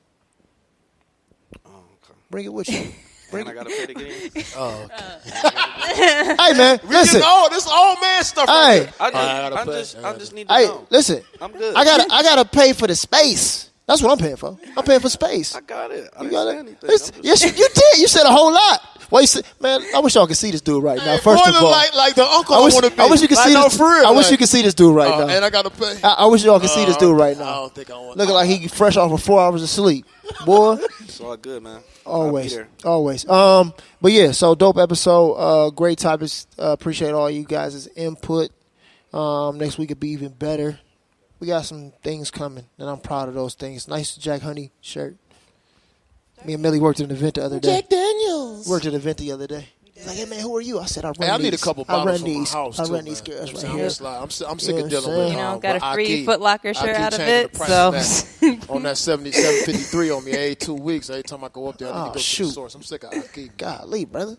Oh, okay. Bring it with you. And I gotta pay the game. Oh, okay. Hey man, listen. This old man stuff. Hey, I just need to know. Listen. I'm good. I gotta pay for the space. That's what I'm paying for. I'm paying for space. I got it. I You didn't got say it? anything. Yes, you did. You said a whole lot. Why you say, man? I wish y'all could see this dude right now. First of all, like the uncle I want to be. I wish you could see this. For real, I wish you could see this dude right now. And I gotta pay. I wish y'all could see this dude right now. I don't think I want. Looking like he fresh off of 4 hours of sleep. boy. It's all good, man. Always, I'll be always. But yeah, so dope episode. Great topics. Appreciate all you guys' input. Next week will be even better. We got some things coming, and I'm proud of those things. Nice Jack Honey shirt. Me and Millie worked at an event the other day. Jack Daniels. Worked at an event the other day. He's like, hey, man, who are you? I said, I run these. I need a couple bottles from my house, I too, run these man. girls right I'm here. I'm sick of dealing with You know, got a with free Aki. Foot Locker shirt Aki out of changing it. the price So of that. On that 77.53 on me every 2 weeks. Every time I go up there, I need to go to shoot. the source. I'm sick of Aki. Golly, brother.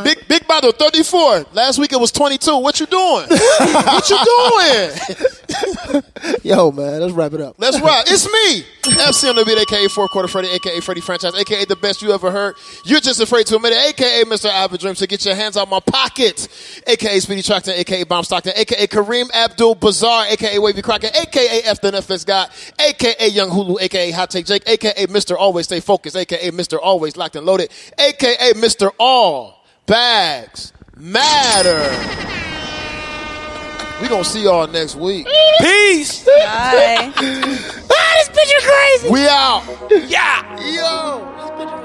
Big bottle, 34. Last week it was 22. What you doing? What you doing? Yo, man, let's wrap it up. Let's rock. It's me, FC on the beat, a.k.a. Fourth Quarter Freddy, a.k.a. Freddy Franchise, a.k.a. the best you ever heard. You're just afraid to admit it, a.k.a. Mr. Alvin Dream. So get your hands out my pocket, a.k.a. Speedy Trockton, a.k.a. Bomb Stockton, a.k.a. Kareem Abdul Bazaar, a.k.a. Wavy Crockett, a.k.a. F the NFS God, a.k.a. Young Hulu, a.k.a. Hot Take Jake, a.k.a. Mr. Always Stay Focused, a.k.a. Mr. Always Locked and Loaded, a.k.a. Mr. All Bags Matter. We gonna see y'all next week. Peace. bye. This picture crazy. We out. Yeah. Yo, this picture